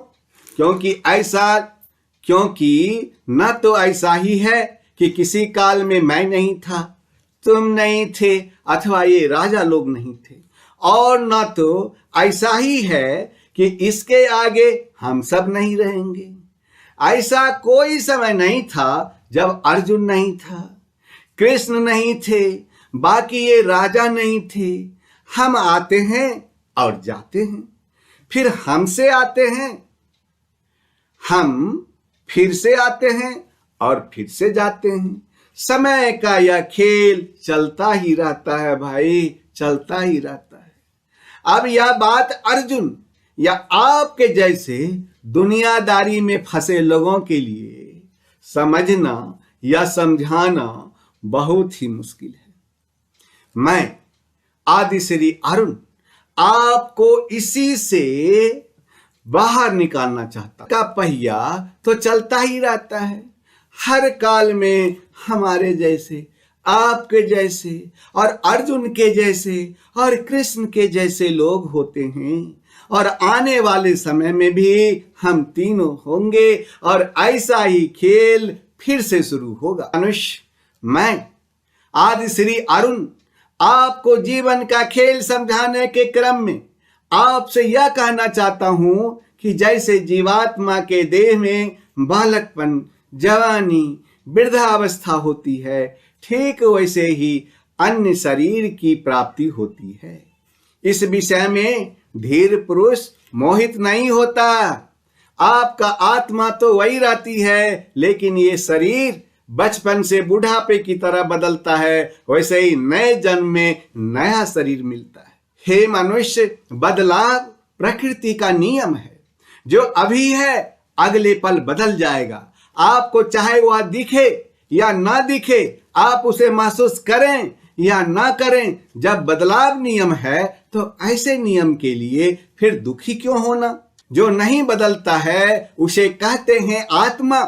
क्योंकि न तो ऐसा ही है कि किसी काल में मैं नहीं था, तुम नहीं थे, अथवा ये राजा लोग नहीं थे, और न तो ऐसा ही है कि इसके आगे हम सब नहीं रहेंगे। ऐसा कोई समय नहीं था जब अर्जुन नहीं था, कृष्ण नहीं थे, बाकी ये राजा नहीं थे। हम आते हैं और जाते हैं, फिर हमसे आते हैं, हम फिर से आते हैं और फिर से जाते हैं। समय का यह खेल चलता ही रहता है भाई, चलता ही रहता है। अब यह बात अर्जुन या आपके जैसे दुनियादारी में फंसे लोगों के लिए समझना या समझाना बहुत ही मुश्किल है। मैं आदि श्री अरुण आपको इसी से बाहर निकालना चाहता। का पहिया तो चलता ही रहता है, हर काल में हमारे जैसे, आपके जैसे और अर्जुन के जैसे और कृष्ण के जैसे लोग होते हैं, और आने वाले समय में भी हम तीनों होंगे और ऐसा ही खेल फिर से शुरू होगा। मनुष्य, मैं आदि श्री अरुण आपको जीवन का खेल समझाने के क्रम में आपसे यह कहना चाहता हूं कि जैसे जीवात्मा के देह में बालकपन, जवानी, वृद्धावस्था होती है, ठीक वैसे ही अन्य शरीर की प्राप्ति होती है। इस विषय में धीर पुरुष मोहित नहीं होता। आपका आत्मा तो वही रहती है, लेकिन ये शरीर बचपन से बुढ़ापे की तरह बदलता है, वैसे ही नए जन्म में नया शरीर मिलता है। हे मनुष्य, बदलाव प्रकृति का नियम है। जो अभी है अगले पल बदल जाएगा। आपको चाहे वह दिखे या ना दिखे, आप उसे महसूस करें या ना करें, जब बदलाव नियम है तो ऐसे नियम के लिए फिर दुखी क्यों होना? जो नहीं बदलता है उसे कहते हैं आत्मा।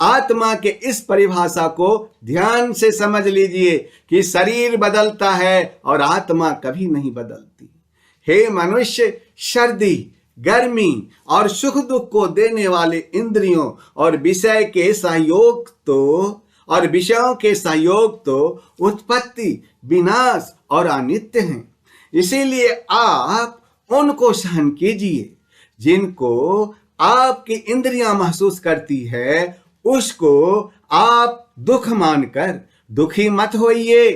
आत्मा के इस परिभाषा को ध्यान से समझ लीजिए कि शरीर बदलता है और आत्मा कभी नहीं बदलती। हे मनुष्य, सर्दी, गर्मी और सुख दुख को देने वाले इंद्रियों और विषयों के सहयोग तो उत्पत्ति, विनाश और अनित्य हैं। इसीलिए आप उनको सहन कीजिए। जिनको आपकी इंद्रियां महसूस करती है उसको आप दुख मानकर दुखी मत होइए।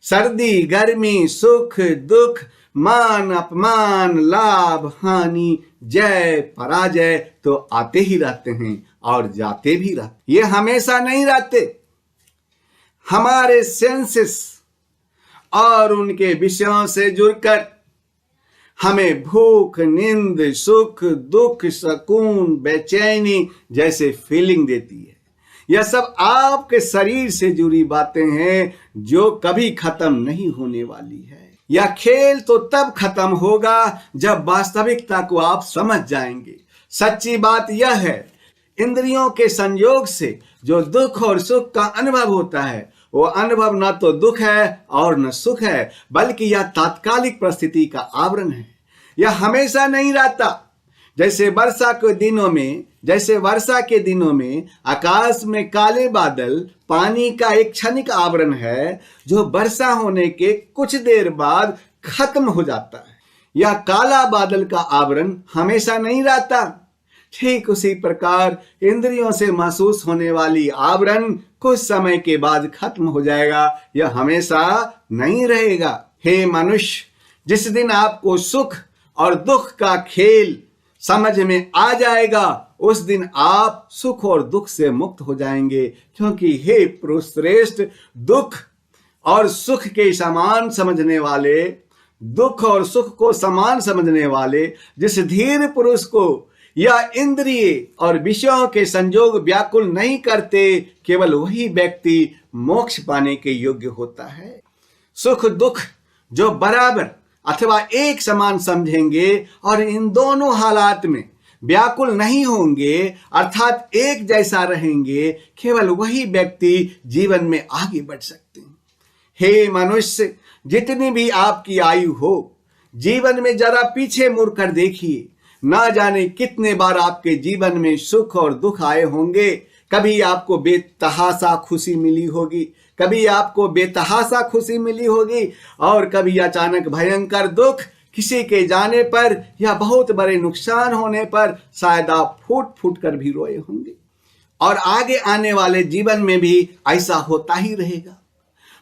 सर्दी, गर्मी, सुख, दुख, मान, अपमान, लाभ, हानि, जय, पराजय तो आते ही रहते हैं और जाते भी रहते। ये हमेशा नहीं रहते। हमारे सेंसेस और उनके विषयों से जुड़कर हमें भूख, नींद, सुख, दुख, सुकून, बेचैनी जैसे फीलिंग देती है। यह सब आपके शरीर से जुड़ी बातें हैं जो कभी खत्म नहीं होने वाली है। यह खेल तो तब खत्म होगा जब वास्तविकता को आप समझ जाएंगे। सच्ची बात यह है, इंद्रियों के संयोग से जो दुख और सुख का अनुभव होता है, वो अनुभव न तो दुख है और न सुख है, बल्कि यह तात्कालिक परिस्थिति का आवरण है। यह हमेशा नहीं रहता। जैसे वर्षा के दिनों में आकाश में काले बादल पानी का एक क्षणिक आवरण है जो वर्षा होने के कुछ देर बाद खत्म हो जाता है। यह काला बादल का आवरण हमेशा नहीं रहता। ठीक उसी प्रकार इंद्रियों से महसूस होने वाली आवरण कुछ समय के बाद खत्म हो जाएगा, यह हमेशा नहीं रहेगा। हे मनुष्य, जिस दिन आपको सुख और दुख का खेल समझ में आ जाएगा, उस दिन आप सुख और दुख से मुक्त हो जाएंगे। क्योंकि हे पुरुष श्रेष्ठ, दुख और सुख के समान समझने वाले, दुख और सुख को समान समझने वाले जिस धीर पुरुष को या इंद्रिय और विषयों के संजोग व्याकुल नहीं करते, केवल वही व्यक्ति मोक्ष पाने के योग्य होता है। सुख दुख जो बराबर अथवा एक समान समझेंगे और इन दोनों हालात में व्याकुल नहीं होंगे, अर्थात एक जैसा रहेंगे, केवल वही व्यक्ति जीवन में आगे बढ़ सकते हैं। हे मनुष्य, जितनी भी आपकी आयु हो, जीवन में जरा पीछे मुड़कर देखिए। ना जाने कितने बार आपके जीवन में सुख और दुख आए होंगे। कभी आपको बेतहासा खुशी मिली होगी, कभी आपको बेतहासा खुशी मिली होगी, और कभी अचानक भयंकर दुख, किसी के जाने पर या बहुत बड़े नुकसान होने पर शायद आप फूट फूट कर भी रोए होंगे। और आगे आने वाले जीवन में भी ऐसा होता ही रहेगा।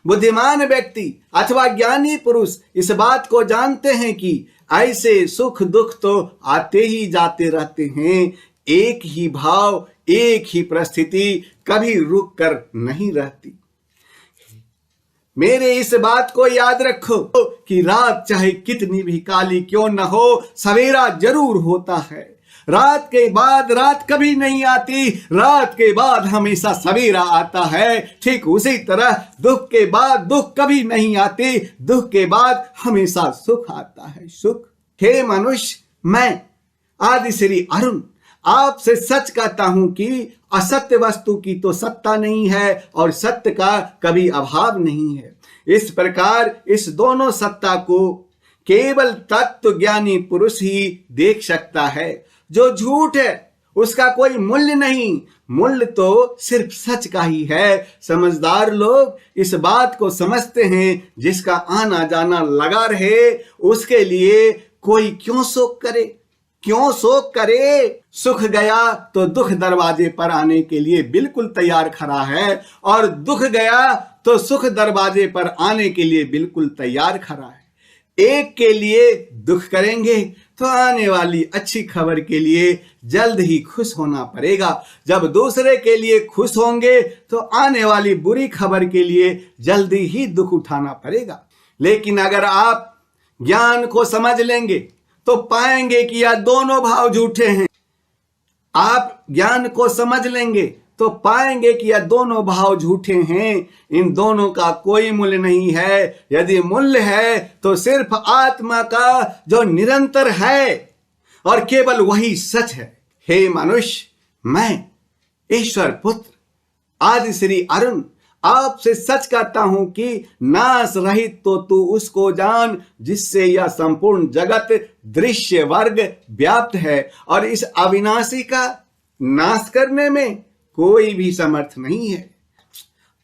बुद्धिमान व्यक्ति अथवा ज्ञानी पुरुष इस बात को जानते हैं कि ऐसे सुख दुख तो आते ही जाते रहते हैं। एक ही भाव, एक ही परिस्थिति कभी रुक कर नहीं रहती। मेरे इस बात को याद रखो कि रात चाहे कितनी भी काली क्यों न हो, सवेरा जरूर होता है। रात के बाद रात कभी नहीं आती, रात के बाद हमेशा सवेरा आता है। ठीक उसी तरह दुख के बाद दुख कभी नहीं आती, दुख के बाद हमेशा सुख आता है, सुख। हे मनुष्य, मैं आदि श्री अरुण आपसे सच कहता हूं कि असत्य वस्तु की तो सत्ता नहीं है और सत्य का कभी अभाव नहीं है। इस प्रकार इस दोनों सत्ता को केवल तत्व ज्ञानी पुरुष ही देख सकता है। जो झूठ है उसका कोई मूल्य नहीं, मूल्य तो सिर्फ सच का ही है। समझदार लोग इस बात को समझते हैं, जिसका आना जाना लगा रहे उसके लिए कोई क्यों शोक करे, क्यों शोक करे। सुख गया तो दुख दरवाजे पर आने के लिए बिल्कुल तैयार खड़ा है, और दुख गया तो सुख दरवाजे पर आने के लिए बिल्कुल तैयार खड़ा है। एक के लिए दुख करेंगे तो आने वाली अच्छी खबर के लिए जल्द ही खुश होना पड़ेगा। जब दूसरे के लिए खुश होंगे तो आने वाली बुरी खबर के लिए जल्दी ही दुख उठाना पड़ेगा। लेकिन अगर आप ज्ञान को समझ लेंगे तो पाएंगे कि यह दोनों भाव झूठे हैं। आप ज्ञान को समझ लेंगे तो पाएंगे कि यह दोनों भाव झूठे हैं। इन दोनों का कोई मूल्य नहीं है। यदि मूल्य है तो सिर्फ आत्मा का, जो निरंतर है और केवल वही सच है। हे मनुष्य, मैं ईश्वर पुत्र आदि श्री अरुण आपसे सच कहता हूं कि नाश रहित तो तू उसको जान, जिससे यह संपूर्ण जगत दृश्य वर्ग व्याप्त है, और इस अविनाशी का नाश करने में कोई भी समर्थ नहीं है।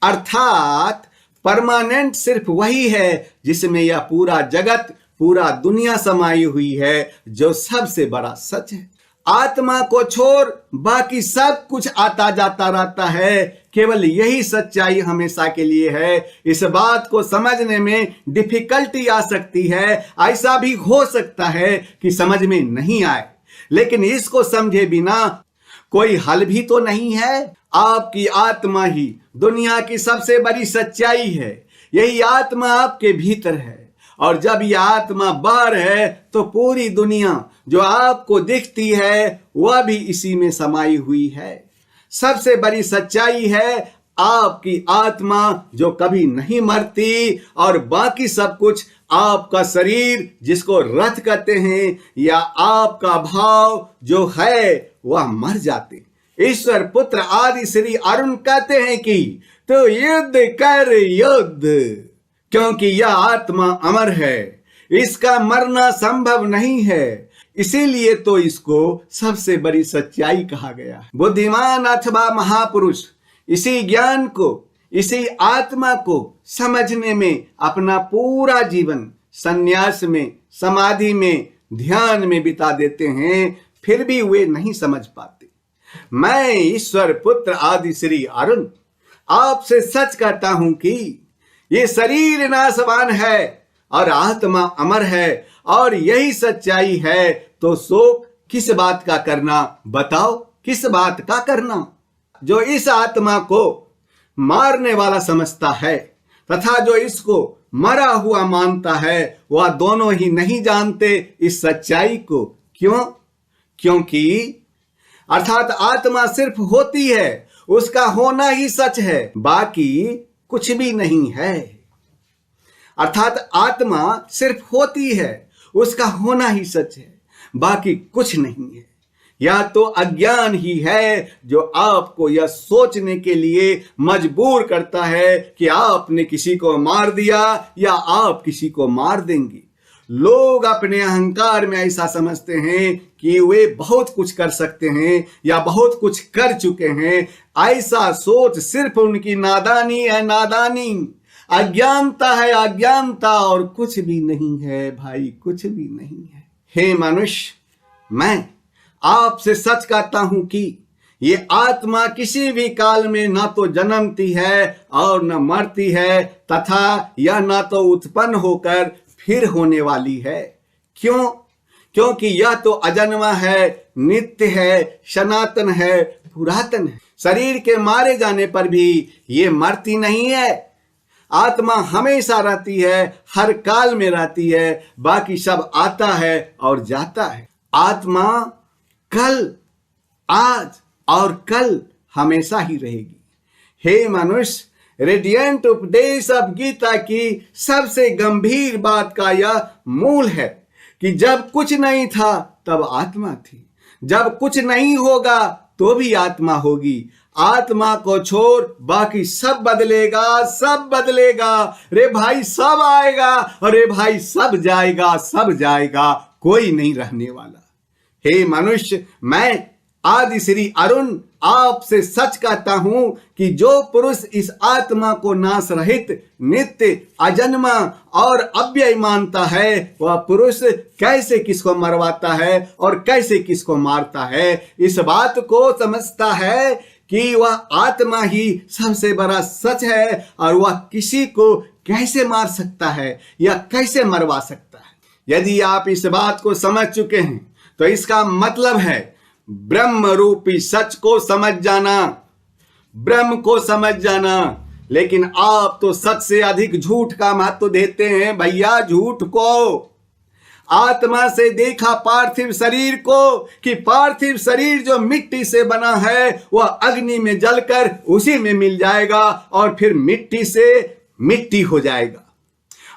अर्थात परमानेंट सिर्फ वही है जिसमें यह पूरा जगत, पूरा दुनिया समाई हुई है, जो सबसे बड़ा सच है। आत्मा को छोड़ बाकी सब कुछ आता जाता रहता है। केवल यही सच्चाई हमेशा के लिए है। इस बात को समझने में डिफिकल्टी आ सकती है। ऐसा भी हो सकता है कि समझ में नहीं आए, लेकिन इसको समझे बिना कोई हल भी तो नहीं है। आपकी आत्मा ही दुनिया की सबसे बड़ी सच्चाई है। यही आत्मा आपके भीतर है, और जब यह आत्मा बाहर है तो पूरी दुनिया जो आपको दिखती है वह भी इसी में समाई हुई है। सबसे बड़ी सच्चाई है आपकी आत्मा, जो कभी नहीं मरती, और बाकी सब कुछ आपका शरीर जिसको रथ कहते हैं, या आपका भाव जो है वह मर जाते। ईश्वर पुत्र आदि श्री अरुण कहते हैं कि तो युद्ध कर युद्ध, क्योंकि यह आत्मा अमर है, इसका मरना संभव नहीं है। इसीलिए तो इसको सबसे बड़ी सच्चाई कहा गया। बुद्धिमान अथवा महापुरुष इसी ज्ञान को, इसी आत्मा को समझने में अपना पूरा जीवन संन्यास में, समाधि में, ध्यान में बिता देते हैं। फिर भी वे नहीं समझ पाते। मैं ईश्वर पुत्र आदि श्री अरुण आपसे सच कहता हूं कि ये शरीर नाशवान है और आत्मा अमर है, और यही सच्चाई है, तो शोक किस बात का करना? बताओ, किस बात का करना? जो इस आत्मा को मारने वाला समझता है तथा जो इसको मरा हुआ मानता है, वह दोनों ही नहीं जानते इस सच्चाई को। क्यों? क्योंकि अर्थात आत्मा सिर्फ होती है, उसका होना ही सच है, बाकी कुछ भी नहीं है। अर्थात आत्मा सिर्फ होती है, उसका होना ही सच है, बाकी कुछ नहीं है। या तो अज्ञान ही है जो आपको यह सोचने के लिए मजबूर करता है कि आपने किसी को मार दिया या आप किसी को मार देंगे। लोग अपने अहंकार में ऐसा समझते हैं कि वे बहुत कुछ कर सकते हैं या बहुत कुछ कर चुके हैं। ऐसा सोच सिर्फ उनकी नादानी है, नादानी, अज्ञानता है, अज्ञानता, और कुछ भी नहीं है भाई, कुछ भी नहीं है। हे मनुष्य, मैं आपसे सच कहता हूं कि ये आत्मा किसी भी काल में ना तो जन्मती है और न मरती है, तथा यह ना तो उत्पन्न होकर फिर होने वाली है। क्यों? क्योंकि यह तो अजन्मा है, नित्य है, सनातन है, पुरातन है। शरीर के मारे जाने पर भी ये मरती नहीं है। आत्मा हमेशा रहती है, हर काल में रहती है, बाकी सब आता है और जाता है। आत्मा कल, आज और कल हमेशा ही रहेगी। हे मनुष्य, रेडियंट उपदेश ऑफ गीता की सबसे गंभीर बात का यह मूल है कि जब कुछ नहीं था तब आत्मा थी, जब कुछ नहीं होगा तो भी आत्मा होगी। आत्मा को छोड़ बाकी सब बदलेगा, सब बदलेगा। रे भाई सब आएगा, अरे भाई सब जाएगा, सब जाएगा, कोई नहीं रहने वाला। हे मनुष्य, मैं आदि श्री अरुण आपसे सच कहता हूं कि जो पुरुष इस आत्मा को नाश रहित, नित्य, अजन्मा और अव्यय मानता है, वह पुरुष कैसे किसको मरवाता है और कैसे किसको मारता है, इस बात को समझता है कि वह आत्मा ही सबसे बड़ा सच है और वह किसी को कैसे मार सकता है या कैसे मरवा सकता है। यदि आप इस बात को समझ चुके हैं तो इसका मतलब है ब्रह्म रूपी सच को समझ जाना, ब्रह्म को समझ जाना। लेकिन आप तो सच से अधिक झूठ का महत्व देते हैं भैया, झूठ को। आत्मा से देखा पार्थिव शरीर को कि पार्थिव शरीर जो मिट्टी से बना है वह अग्नि में जलकर उसी में मिल जाएगा और फिर मिट्टी से मिट्टी हो जाएगा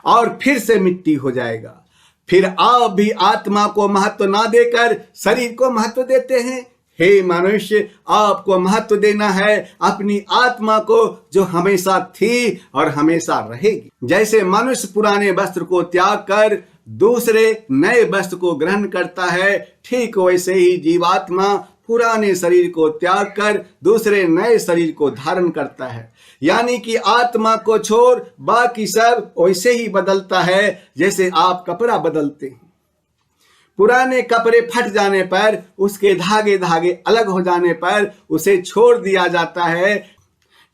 और फिर से मिट्टी हो जाएगा। फिर आप भी आत्मा को महत्व ना देकर शरीर को महत्व देते हैं। हे मनुष्य, आपको महत्व देना है अपनी आत्मा को जो हमेशा थी और हमेशा रहेगी। जैसे मनुष्य पुराने वस्त्र को त्याग कर दूसरे नए वस्त्र को ग्रहण करता है, ठीक वैसे ही जीवात्मा पुराने शरीर को त्याग कर दूसरे नए शरीर को धारण करता है। यानी कि आत्मा को छोड़ बाकी सब वैसे ही बदलता है जैसे आप कपड़ा बदलते हैं। पुराने कपड़े फट जाने पर, उसके धागे धागे अलग हो जाने पर उसे छोड़ दिया जाता है।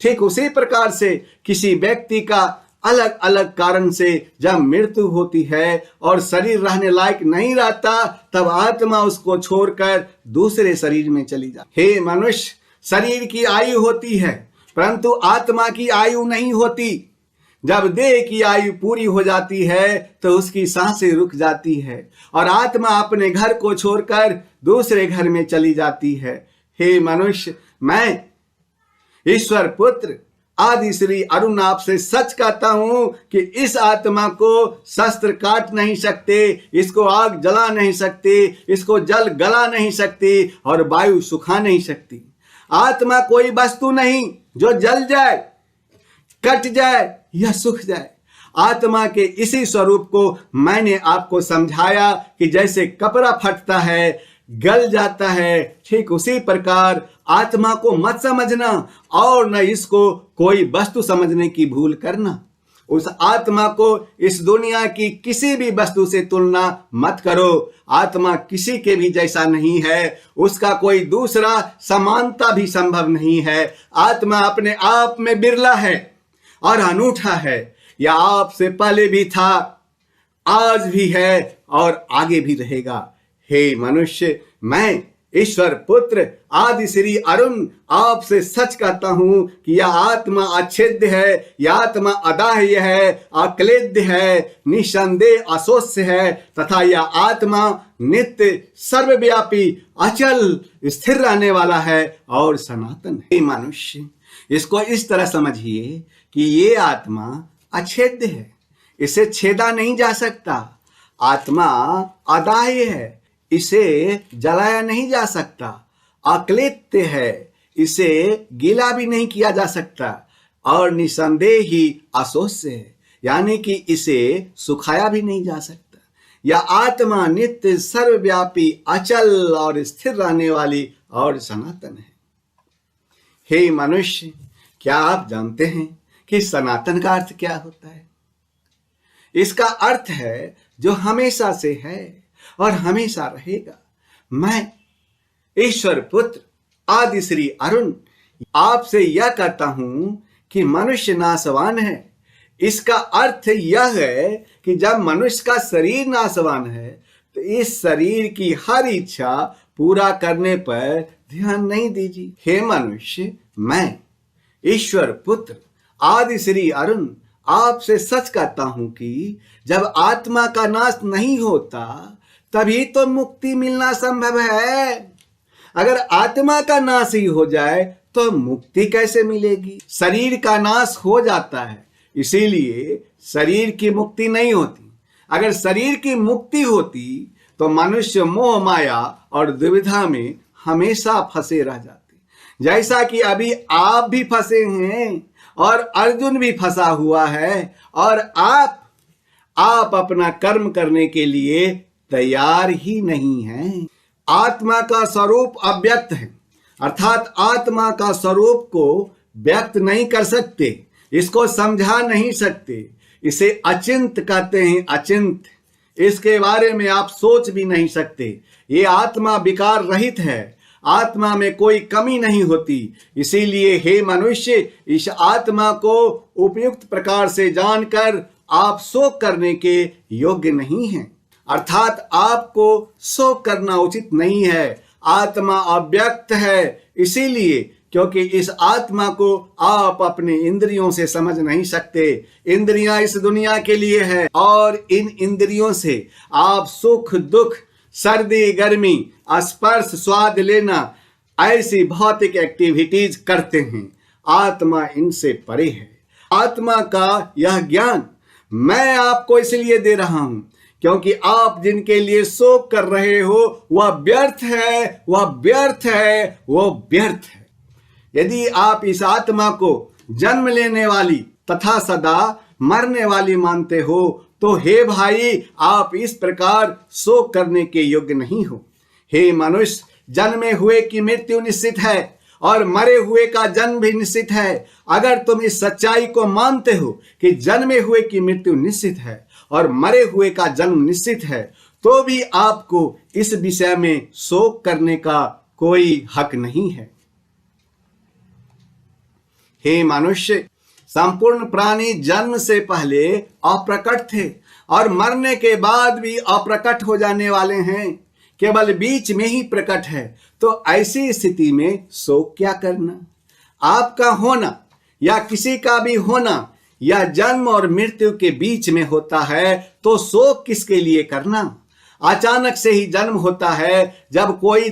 ठीक उसी प्रकार से किसी व्यक्ति का अलग अलग कारण से जब मृत्यु होती है और शरीर रहने लायक नहीं रहता, तब आत्मा उसको छोड़कर दूसरे शरीर में चली जाती। हे मनुष्य, शरीर की आयु होती है परंतु आत्मा की आयु नहीं होती। जब देह की आयु पूरी हो जाती है तो उसकी सांसें रुक जाती है और आत्मा अपने घर को छोड़कर दूसरे घर में चली जाती है। हे मनुष्य, मैं ईश्वर पुत्र आदि श्री अरुण आपसे सच कहता हूं कि इस आत्मा को शस्त्र काट नहीं सकते, इसको आग जला नहीं सकते, इसको जल गला नहीं सकती और वायु सुखा नहीं सकती। आत्मा कोई वस्तु नहीं जो जल जाए, कट जाए या सूख जाए। आत्मा के इसी स्वरूप को मैंने आपको समझाया कि जैसे कपड़ा फटता है, गल जाता है, ठीक उसी प्रकार आत्मा को मत समझना और न इसको कोई वस्तु समझने की भूल करना। उस आत्मा को इस दुनिया की किसी भी वस्तु से तुलना मत करो। आत्मा किसी के भी जैसा नहीं है, उसका कोई दूसरा समानता भी संभव नहीं है। आत्मा अपने आप में बिरला है और अनूठा है। यह आपसे पहले भी था, आज भी है और आगे भी रहेगा। हे मनुष्य, मैं ईश्वर पुत्र आदि श्री अरुण आपसे सच कहता हूं कि यह आत्मा अछेद्य है, यह आत्मा अदाह्य है, अक्लेद्य है, निसंदेह अशोष्य है तथा यह आत्मा नित्य सर्वव्यापी अचल स्थिर रहने वाला है और सनातन है। मनुष्य, इसको इस तरह समझिए कि ये आत्मा अछेद्य है, इसे छेदा नहीं जा सकता। आत्मा अदाह्य है, इसे जलाया नहीं जा सकता। अक्लेद्य है, इसे गीला भी नहीं किया जा सकता। और निसंदेह ही अशोष्य है, यानी कि इसे सुखाया भी नहीं जा सकता। यह आत्मा नित्य सर्वव्यापी अचल और स्थिर रहने वाली और सनातन है। हे मनुष्य, क्या आप जानते हैं कि सनातन का अर्थ क्या होता है? इसका अर्थ है जो हमेशा से है और हमेशा रहेगा। मैं ईश्वर पुत्र आदि श्री अरुण आपसे यह कहता हूं कि मनुष्य नाशवान है। इसका अर्थ यह है कि जब मनुष्य का शरीर नाशवान है तो इस शरीर की हर इच्छा पूरा करने पर ध्यान नहीं दीजिए। हे मनुष्य, मैं ईश्वर पुत्र आदि श्री अरुण आपसे सच कहता हूं कि जब आत्मा का नाश नहीं होता तभी तो मुक्ति मिलना संभव है। अगर आत्मा का नाश ही हो जाए तो मुक्ति कैसे मिलेगी? शरीर का नाश हो जाता है, इसीलिए शरीर की मुक्ति नहीं होती। अगर शरीर की मुक्ति होती तो मनुष्य मोह माया और दुविधा में हमेशा फंसे रह जाते, जैसा कि अभी आप भी फंसे हैं और अर्जुन भी फंसा हुआ है। और आप अपना कर्म करने के लिए तैयार ही नहीं हैं। आत्मा का स्वरूप अव्यक्त है, अर्थात आत्मा का स्वरूप को व्यक्त नहीं कर सकते, इसको समझा नहीं सकते। इसे अचिंत कहते हैं, अचिंत। इसके बारे में आप सोच भी नहीं सकते। ये आत्मा विकार रहित है, आत्मा में कोई कमी नहीं होती। इसीलिए हे मनुष्य, इस आत्मा को उपयुक्त प्रकार से जानकर आप शोक करने के योग्य नहीं हैं, अर्थात आपको शोक करना उचित नहीं है। आत्मा अव्यक्त है, इसीलिए क्योंकि इस आत्मा को आप अपने इंद्रियों से समझ नहीं सकते। इंद्रियां इस दुनिया के लिए है और इन इंद्रियों से आप सुख दुख, सर्दी गर्मी, स्पर्श स्वाद लेना, ऐसी भौतिक एक्टिविटीज करते हैं। आत्मा इनसे परे है। आत्मा का यह ज्ञान मैं आपको इसलिए दे रहा हूं क्योंकि आप जिनके लिए शोक कर रहे हो वह व्यर्थ है, वह व्यर्थ है, वह व्यर्थ है। यदि आप इस आत्मा को जन्म लेने वाली तथा सदा मरने वाली मानते हो तो हे भाई, आप इस प्रकार शोक करने के योग्य नहीं हो। हे मनुष्य, जन्मे हुए की मृत्यु निश्चित है और मरे हुए का जन्म भी निश्चित है। अगर तुम इस सच्चाई को मानते हो कि जन्मे हुए की मृत्यु निश्चित है और मरे हुए का जन्म निश्चित है, तो भी आपको इस विषय में शोक करने का कोई हक नहीं है। हे मनुष्य, संपूर्ण प्राणी जन्म से पहले अप्रकट थे और मरने के बाद भी अप्रकट हो जाने वाले हैं, केवल बीच में ही प्रकट है। तो ऐसी स्थिति में शोक क्या करना? आपका होना या किसी का भी होना या जन्म और मृत्यु के बीच में होता है, तो शोक किसके लिए करना? अचानक से ही जन्म होता है, जब कोई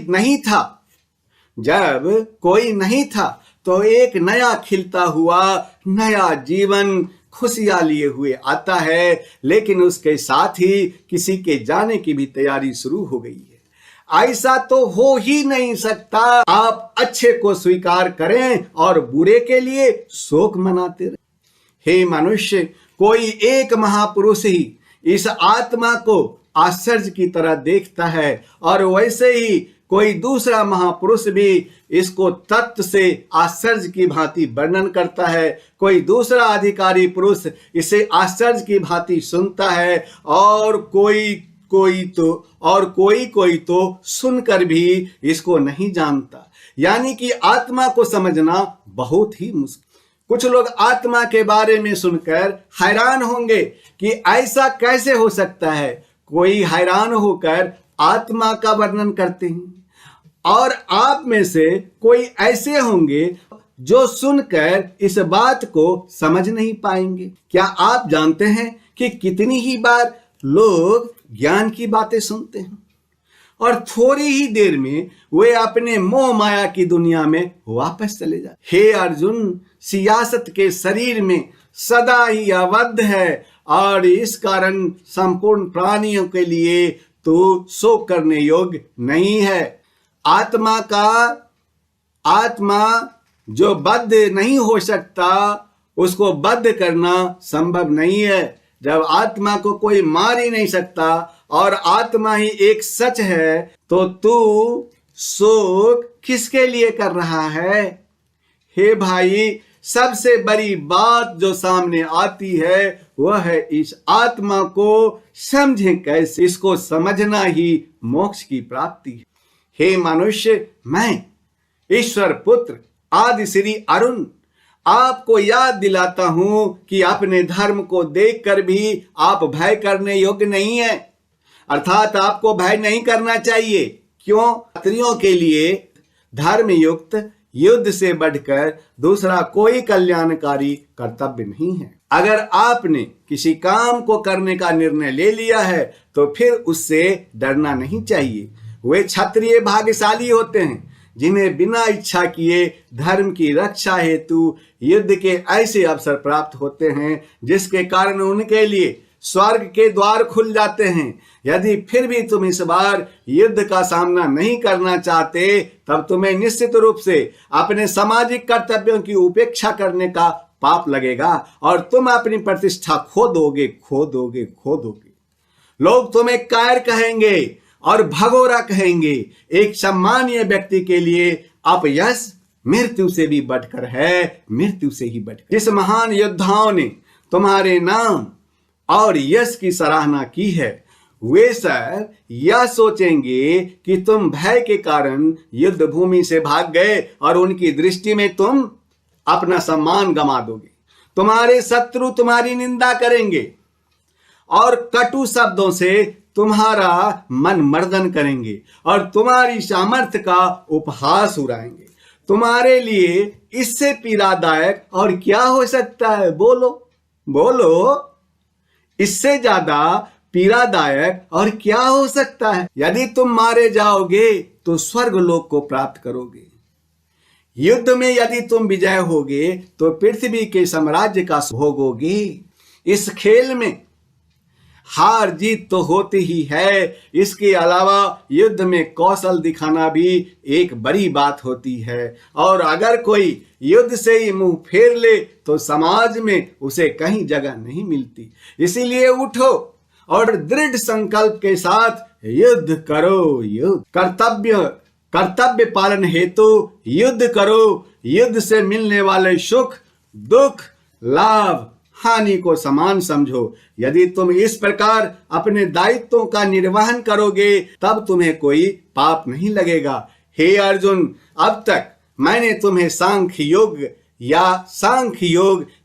नहीं था तो एक नया खिलता हुआ नया जीवन खुशियां लिए हुए आता है, लेकिन उसके साथ ही किसी के जाने की भी तैयारी शुरू हो गई है। ऐसा तो हो ही नहीं सकता। आप अच्छे को स्वीकार करें और बुरे के लिए शोक मनाते रहे। हे मनुष्य, कोई एक महापुरुष ही इस आत्मा को आश्चर्य की तरह देखता है और वैसे ही कोई दूसरा महापुरुष भी इसको तत्व से आश्चर्य की भांति वर्णन करता है, कोई दूसरा अधिकारी पुरुष इसे आश्चर्य की भांति सुनता है, और कोई तो सुनकर भी इसको नहीं जानता। यानी कि आत्मा को समझना बहुत ही मुश्किल। कुछ लोग आत्मा के बारे में सुनकर हैरान होंगे कि ऐसा कैसे हो सकता है। कोई हैरान होकर आत्मा का वर्णन करते हैं, और आप में से कोई ऐसे होंगे जो सुनकर इस बात को समझ नहीं पाएंगे। क्या आप जानते हैं कि कितनी ही बार लोग ज्ञान की बातें सुनते हैं और थोड़ी ही देर में वे अपने मोह माया की दुनिया में वापस चले जाते। हे अर्जुन, सियासत के शरीर में सदा ही आबद्ध है, और इस कारण संपूर्ण प्राणियों के लिए तो शोक करने योग्य नहीं है। आत्मा जो बद्ध नहीं हो सकता, उसको बद्ध करना संभव नहीं है। जब आत्मा को कोई मार ही नहीं सकता और आत्मा ही एक सच है, तो तू शोक किसके लिए कर रहा है? हे भाई, सबसे बड़ी बात जो सामने आती है वह है इस आत्मा को समझें कैसे। इसको समझना ही मोक्ष की प्राप्ति है। हे मनुष्य, मैं ईश्वर पुत्र आदि श्री अरुण आपको याद दिलाता हूं कि अपने धर्म को देखकर भी आप भय करने योग्य नहीं है। अर्थात आपको भय नहीं करना चाहिए। क्यों? क्षत्रियों के लिए धर्मयुक्त युद्ध से बढ़कर दूसरा कोई कल्याणकारी कर्तव्य नहीं है। अगर आपने किसी काम को करने का निर्णय ले लिया है तो फिर उससे डरना नहीं चाहिए। वे क्षत्रिय भाग्यशाली होते हैं जिन्हें बिना इच्छा किए धर्म की रक्षा हेतु युद्ध के ऐसे अवसर प्राप्त होते हैं जिसके कारण उनके लिए स्वर्ग के द्वार खुल जाते हैं। यदि फिर भी तुम इस बार युद्ध का सामना नहीं करना चाहते, तब तुम्हें निश्चित रूप से अपने सामाजिक कर्तव्यों की उपेक्षा करने का पाप लगेगा और तुम अपनी प्रतिष्ठा खो दोगे। लोग तुम्हें कायर कहेंगे और भगोरा कहेंगे। एक सम्मानीय व्यक्ति के लिए अपयश मृत्यु से भी बढ़कर है, मृत्यु से ही बढ़कर। जिस महान योद्धाओं ने तुम्हारे नाम और यश की सराहना की है, वे सब यह सोचेंगे कि तुम भय के कारण युद्ध भूमि से भाग गए और उनकी दृष्टि में तुम अपना सम्मान गंवा दोगे। तुम्हारे शत्रु तुम्हारी निंदा करेंगे और कटु शब्दों से तुम्हारा मन मर्दन करेंगे और तुम्हारी सामर्थ्य का उपहास उड़ाएंगे। तुम्हारे लिए इससे पीड़ादायक और क्या हो सकता है? बोलो, इससे ज्यादा पीड़ादायक और क्या हो सकता है? यदि तुम मारे जाओगे तो स्वर्ग लोक को प्राप्त करोगे। युद्ध में यदि तुम विजय होगे तो पृथ्वी के साम्राज्य का भोगोगे। इस खेल में हार जीत तो होती ही है, इसके अलावा युद्ध में कौशल दिखाना भी एक बड़ी बात होती है। और अगर कोई युद्ध से ही मुंह फेर ले तो समाज में उसे कहीं जगह नहीं मिलती। इसीलिए उठो और दृढ़ संकल्प के साथ युद्ध करो। कर्तव्य पालन हेतु युद्ध करो। युद्ध से मिलने वाले सुख, दुख, लाभ, हानि को समान समझो। यदि तुम इस प्रकार अपने दायित्वों का निर्वहन करोगे तब तुम्हें कोई पाप नहीं लगेगा। हे अर्जुन, अब तक मैंने तुम्हें सांख्य योग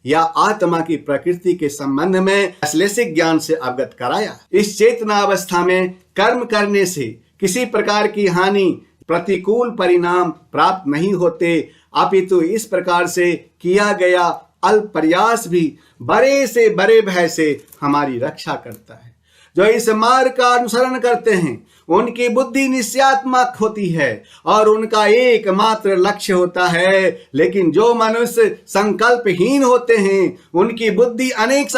या आत्मा की प्रकृति के संबंध में विश्लेषिक ज्ञान से अवगत कराया। इस चेतना अवस्था में कर्म करने से किसी प्रकार की हानि, प्रतिकूल परिणाम प्राप्त नहीं होते, अपितु इस प्रकार से किया गया अल्प प्रयास भी बड़े से बड़े भय से हमारी रक्षा करता है। जो इस मार्ग का अनुसरण करते हैं उनकी बुद्धि निश्चयात्मक होती है और उनका एकमात्र लक्ष्य होता है। लेकिन जो मनुष्य संकल्पहीन होते हैं उनकी बुद्धि अनेक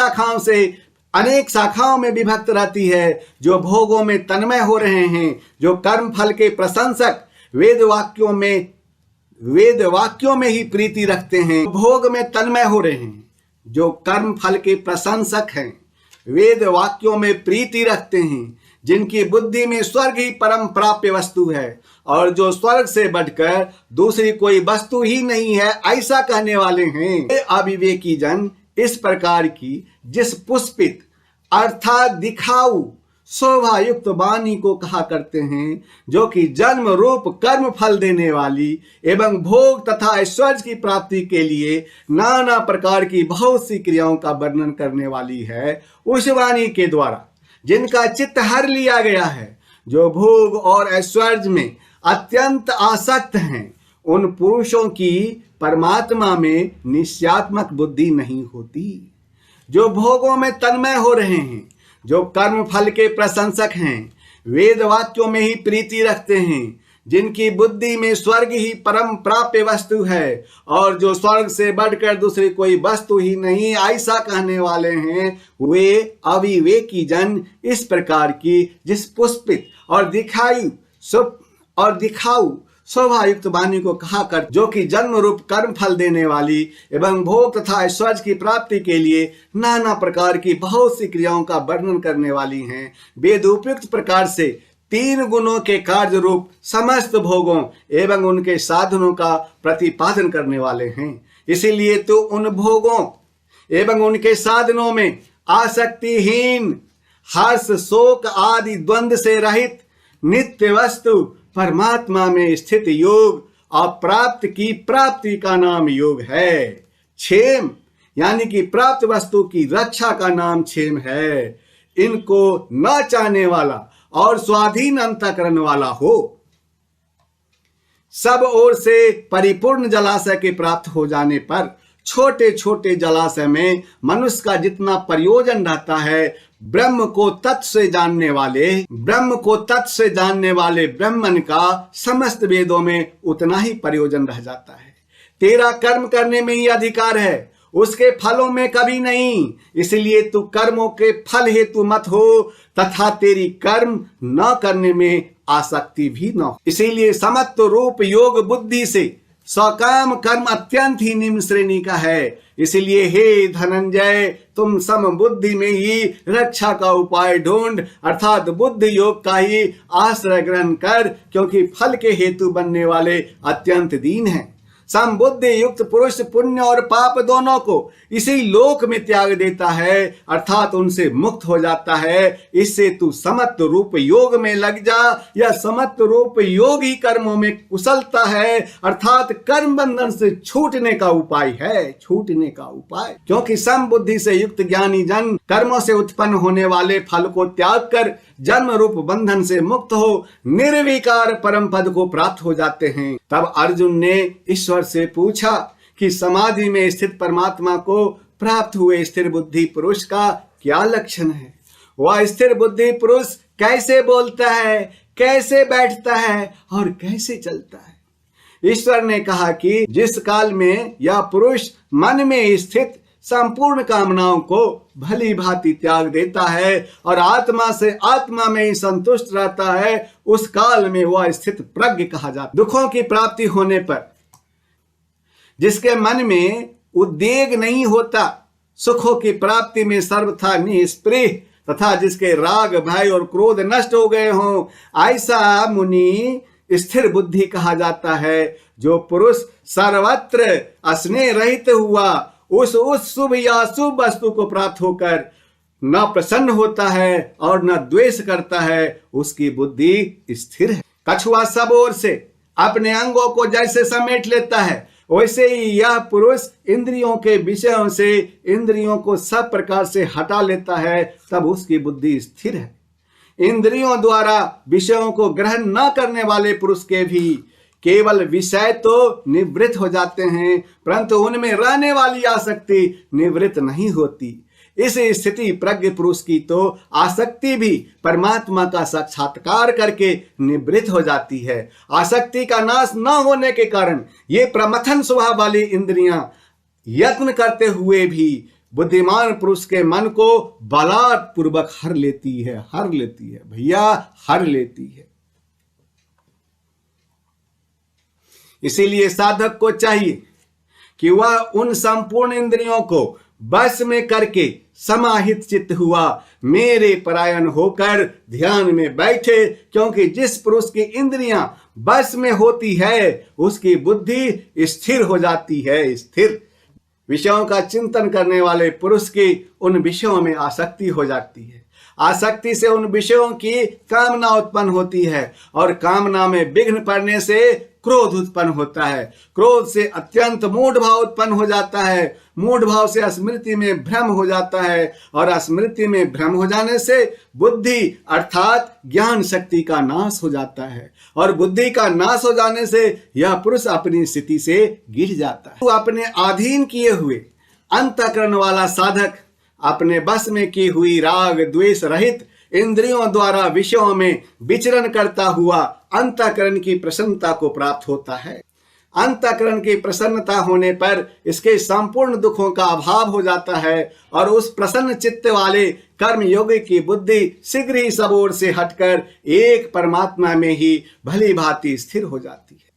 शाखाओं में विभक्त रहती है। जो भोगों में तन्मय हो रहे हैं, जो कर्म फल के प्रशंसक वेद वाक्यों में ही प्रीति रखते हैं, भोग में तन्मय हो रहे हैं, जो कर्म फल के प्रशंसक हैं, वेद वाक्यों में प्रीति रखते हैं, जिनकी बुद्धि में स्वर्ग ही परम प्राप्य वस्तु है और जो स्वर्ग से बढ़कर दूसरी कोई वस्तु ही नहीं है, ऐसा कहने वाले हैं। ये अविवेकी जन इस प्रकार की जिस पुष्पित अर्थात दिखाऊ शोभा युक्त वाणी को कहा करते हैं, जो कि जन्म रूप कर्म फल देने वाली एवं भोग तथा ऐश्वर्य की प्राप्ति के लिए नाना प्रकार की बहुत सी क्रियाओं का वर्णन करने वाली है, उस वाणी के द्वारा जिनका चित्त हर लिया गया है, जो भोग और ऐश्वर्य में अत्यंत आसक्त हैं, उन पुरुषों की परमात्मा में निश्चयात्मक बुद्धि नहीं होती। जो भोगों में तन्मय हो रहे हैं, जो कर्म फल के प्रशंसक हैं, वेद वाक्यों में ही प्रीति रखते हैं, जिनकी बुद्धि में स्वर्ग ही परम प्राप्य वस्तु है और जो स्वर्ग से बढ़कर दूसरी कोई वस्तु ही नहीं, ऐसा कहने वाले हैं, वे अविवेकी जन इस प्रकार की जिस पुष्पित और दिखाऊ शोभायुक्त वाणी को कहा कर, जो कि जन्म रूप कर्म फल देने वाली एवं भोग तथा ऐश्वर्य की प्राप्ति के लिए नाना प्रकार की बहुत सी क्रियाओं का वर्णन करने वाली हैं, वेद उपयुक्त प्रकार से 3 गुणों के कार्य रूप समस्त भोगों एवं उनके साधनों का प्रतिपादन करने वाले हैं। इसीलिए तो उन भोगों एवं उनके साधनों में आसक्तिहीन, हर्ष शोक आदि द्वंद्व से रहित नित्य वस्तु परमात्मा में स्थित योग और प्राप्त की प्राप्ति का नाम योग है। क्षेम यानी कि प्राप्त वस्तु की रक्षा का नाम क्षेम है। इनको न चाहने वाला और स्वाधीन अंतःकरण वाला हो, सब ओर से परिपूर्ण जलाशय के प्राप्त हो जाने पर छोटे छोटे जलाशय में मनुष्य का जितना प्रयोजन रहता है, ब्रह्म को तत्व से जानने वाले ब्रह्मन का समस्त वेदों में उतना ही प्रयोजन रह जाता है। तेरा कर्म करने में ही अधिकार है, उसके फलों में कभी नहीं। इसलिए तू कर्मों के फल हेतु मत हो तथा तेरी कर्म न करने में आसक्ति भी न हो। इसीलिए समत्व रूप योग बुद्धि से सकाम कर्म अत्यंत ही निम्न श्रेणी का है। इसलिए हे धनंजय, तुम सम बुद्धि में ही रक्षा का उपाय ढूंढ, अर्थात बुद्ध योग का ही आश्रय ग्रहण कर, क्योंकि फल के हेतु बनने वाले अत्यंत दीन हैं। समबुद्धि युक्त पुरुष पुण्य और पाप दोनों को इसी लोक में त्याग देता है, अर्थात उनसे मुक्त हो जाता है। इससे तू समत्व रूप योग में लग जा। यह समत्व रूप योग ही कर्मों में कुशलता है, अर्थात कर्म बंधन से छूटने का उपाय है, छूटने का उपाय। क्योंकि समबुद्धि से युक्त ज्ञानी जन कर्मों से उत्पन्न होने वाले फल को त्याग कर जन्म रूप बंधन से मुक्त हो निर्विकार परम पद को प्राप्त हो जाते हैं। तब अर्जुन ने ईश्वर से पूछा कि समाधि में स्थित परमात्मा को प्राप्त हुए स्थिर बुद्धि पुरुष का क्या लक्षण है? वह स्थिर बुद्धि पुरुष कैसे बोलता है, कैसे बैठता है और कैसे चलता है? ईश्वर ने कहा कि जिस काल में यह पुरुष मन में स्थित संपूर्ण कामनाओं को भली भांति त्याग देता है और आत्मा से आत्मा में ही संतुष्ट रहता है, उस काल में वह स्थित प्रज्ञ कहा जाता है। दुखों की प्राप्ति होने पर जिसके मन में उद्वेग नहीं होता, सुखों की प्राप्ति में सर्वथा निष्प्रिय तथा जिसके राग भय और क्रोध नष्ट हो गए हों, ऐसा मुनि स्थिर बुद्धि कहा जाता है। जो पुरुष सर्वत्र स्नेह रहित हुआ उस शुभ या शुभ वस्तु को प्राप्त होकर न प्रसन्न होता है और न द्वेष करता है, उसकी बुद्धि स्थिर है। कछुआ सब ओर से अपने अंगों को जैसे समेट लेता है, वैसे ही यह पुरुष इंद्रियों के विषयों से इंद्रियों को सब प्रकार से हटा लेता है, तब उसकी बुद्धि स्थिर है। इंद्रियों द्वारा विषयों को ग्रहण न करने वाले पुरुष के भी केवल विषय तो निवृत्त हो जाते हैं, परंतु उनमें रहने वाली आसक्ति निवृत्त नहीं होती। इस स्थिति प्रज्ञ पुरुष की तो आसक्ति भी परमात्मा का साक्षात्कार करके निवृत्त हो जाती है। आसक्ति का नाश न होने के कारण ये प्रमथन स्वभाव वाली इंद्रियां यत्न करते हुए भी बुद्धिमान पुरुष के मन को बलात्पूर्वक हर लेती है भैया, हर लेती है। इसीलिए साधक को चाहिए कि वह उन संपूर्ण इंद्रियों को बस में करके समाहित चित्त हुआ मेरे परायण होकर ध्यान में बैठे, क्योंकि जिस पुरुष की इंद्रियां बस में होती है उसकी बुद्धि स्थिर हो जाती है। स्थिर विषयों का चिंतन करने वाले पुरुष की उन विषयों में आसक्ति हो जाती है। आसक्ति से उन विषयों की कामना उत्पन्न होती है और कामना में विघ्न पड़ने से क्रोध उत्पन्न होता है। क्रोध से अत्यंत मूढ़ भाव उत्पन्न हो जाता है। मूढ़ भाव से स्मृति में भ्रम हो जाता है और स्मृति में भ्रम हो जाने से बुद्धि अर्थात ज्ञान शक्ति का नाश हो जाता है और बुद्धि का नाश हो जाने से यह पुरुष अपनी स्थिति से गिर जाता है। तो अपने अधीन किए हुए अंतःकरण वाला साधक अपने बस में की हुई राग द्वेष रहित इंद्रियों द्वारा विषयों में विचरण करता हुआ अंतःकरण की प्रसन्नता को प्राप्त होता है। अंतःकरण की प्रसन्नता होने पर इसके संपूर्ण दुखों का अभाव हो जाता है और उस प्रसन्न चित्त वाले कर्म योगी की बुद्धि शीघ्र ही सब ओर से हटकर एक परमात्मा में ही भली भांति स्थिर हो जाती है।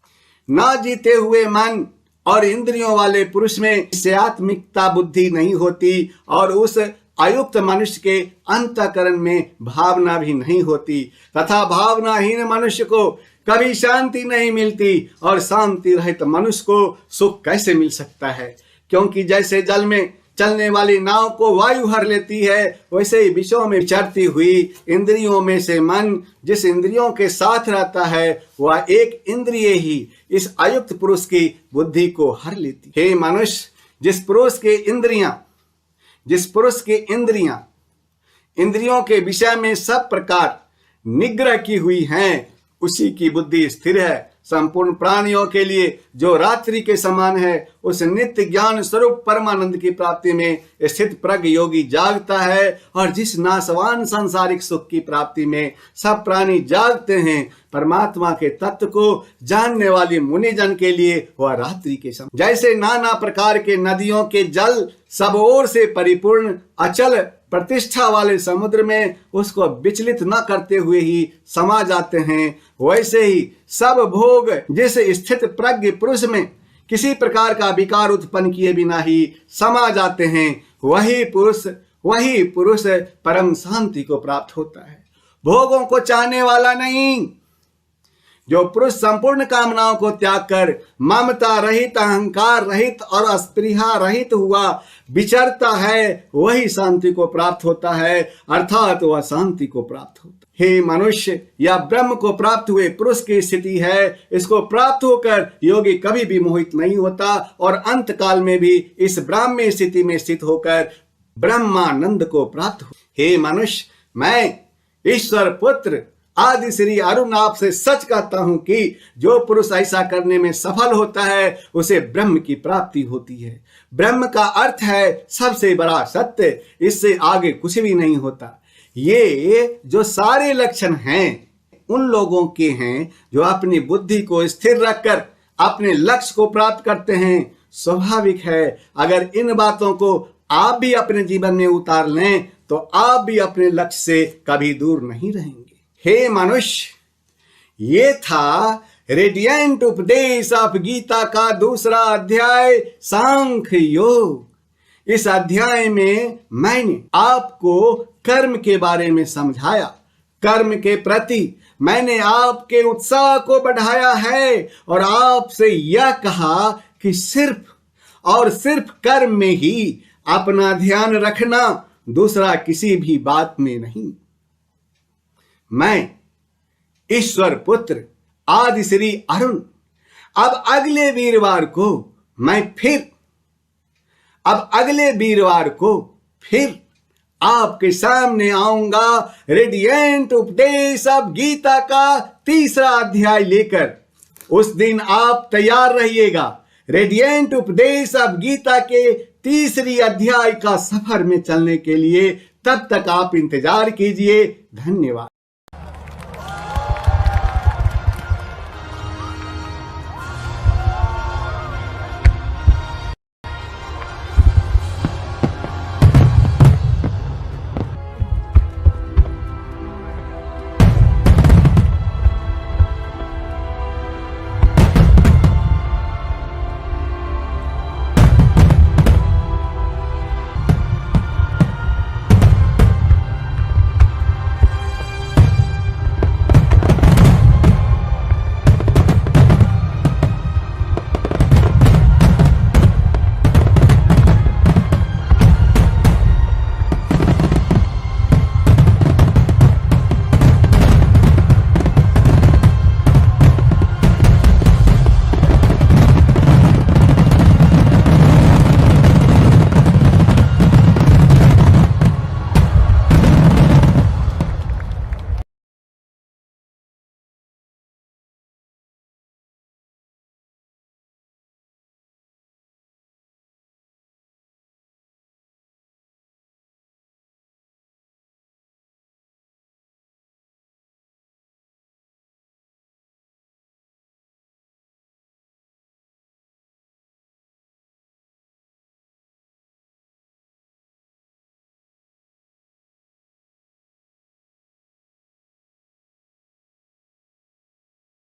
ना जीते हुए मन और इंद्रियों वाले पुरुष में आत्मिकता बुद्धि नहीं होती और उस अयुक्त मनुष्य के अंतःकरण में भावना भी नहीं होती तथा भावनाहीन मनुष्य को कभी शांति नहीं मिलती और शांति रहित मनुष्य को सुख कैसे मिल सकता है, क्योंकि जैसे जल में चलने वाली नाव को वायु हर लेती है वैसे ही विषयों में विचरती हुई इंद्रियों में से मन जिस इंद्रियों के साथ रहता है वह एक इंद्रिय ही इस अयुक्त पुरुष की बुद्धि को हर लेती। हे मनुष्य, जिस पुरुष की इंद्रियों के विषय में सब प्रकार निग्रह की हुई हैं उसी की बुद्धि स्थिर है। संपूर्ण प्राणियों के लिए जो रात्रि के समान है उस नित्य ज्ञान स्वरूप परमानंद की प्राप्ति में स्थित प्रज्ञ योगी जागता है और जिस नाशवान सांसारिक सुख की प्राप्ति में सब प्राणी जागते हैं परमात्मा के तत्व को जानने वाली मुनिजन के लिए वह रात्रि के समान। जैसे नाना प्रकार के नदियों के जल सब ओर से परिपूर्ण अचल प्रतिष्ठा वाले समुद्र में उसको विचलित न करते हुए ही समा जाते हैं, वैसे ही सब भोग जिस स्थित प्रज्ञ पुरुष में किसी प्रकार का विकार उत्पन्न किए बिना ही समा जाते हैं वही पुरुष परम शांति को प्राप्त होता है। भोगों को चाहने वाला नहीं, जो पुरुष संपूर्ण कामनाओं को त्याग कर ममता रहित अहंकार रहित और अस्पृहा रहित हुआ विचरता है वही शांति को प्राप्त होता है, अर्थात वह शांति को प्राप्त होता है। हे मनुष्य, यह ब्रह्म को प्राप्त हुए पुरुष की स्थिति है। इसको प्राप्त होकर योगी कभी भी मोहित नहीं होता और अंत काल में भी इस ब्राह्मी स्थिति में स्थित होकर ब्रह्मानंद को प्राप्त हो। हे मनुष्य, मैं ईश्वर पुत्र आदि श्री अरुण आपसे सच कहता हूं कि जो पुरुष ऐसा करने में सफल होता है उसे ब्रह्म की प्राप्ति होती है। ब्रह्म का अर्थ है सबसे बड़ा सत्य, इससे आगे कुछ भी नहीं होता। ये जो सारे लक्षण हैं उन लोगों के हैं जो अपनी बुद्धि को स्थिर रखकर अपने लक्ष्य को प्राप्त करते हैं। स्वाभाविक है अगर इन बातों को आप भी अपने जीवन में उतार लें तो आप भी अपने लक्ष्य से कभी दूर नहीं रहेंगे। हे मनुष्य, ये था रेडिएंट उपदेश ऑफ गीता का दूसरा अध्याय सांख्य योग। इस अध्याय में मैंने आपको कर्म के बारे में समझाया। कर्म के प्रति मैंने आपके उत्साह को बढ़ाया है और आपसे यह कहा कि सिर्फ और सिर्फ कर्म में ही अपना ध्यान रखना, दूसरा किसी भी बात में नहीं। मैं ईश्वर पुत्र आदि श्री अरुण अब अगले वीरवार को फिर आपके सामने आऊंगा रेडिएंट उपदेश ऑफ गीता का तीसरा अध्याय लेकर। उस दिन आप तैयार रहिएगा रेडिएंट उपदेश ऑफ गीता के तीसरी अध्याय का सफर में चलने के लिए। तब तक आप इंतजार कीजिए। धन्यवाद।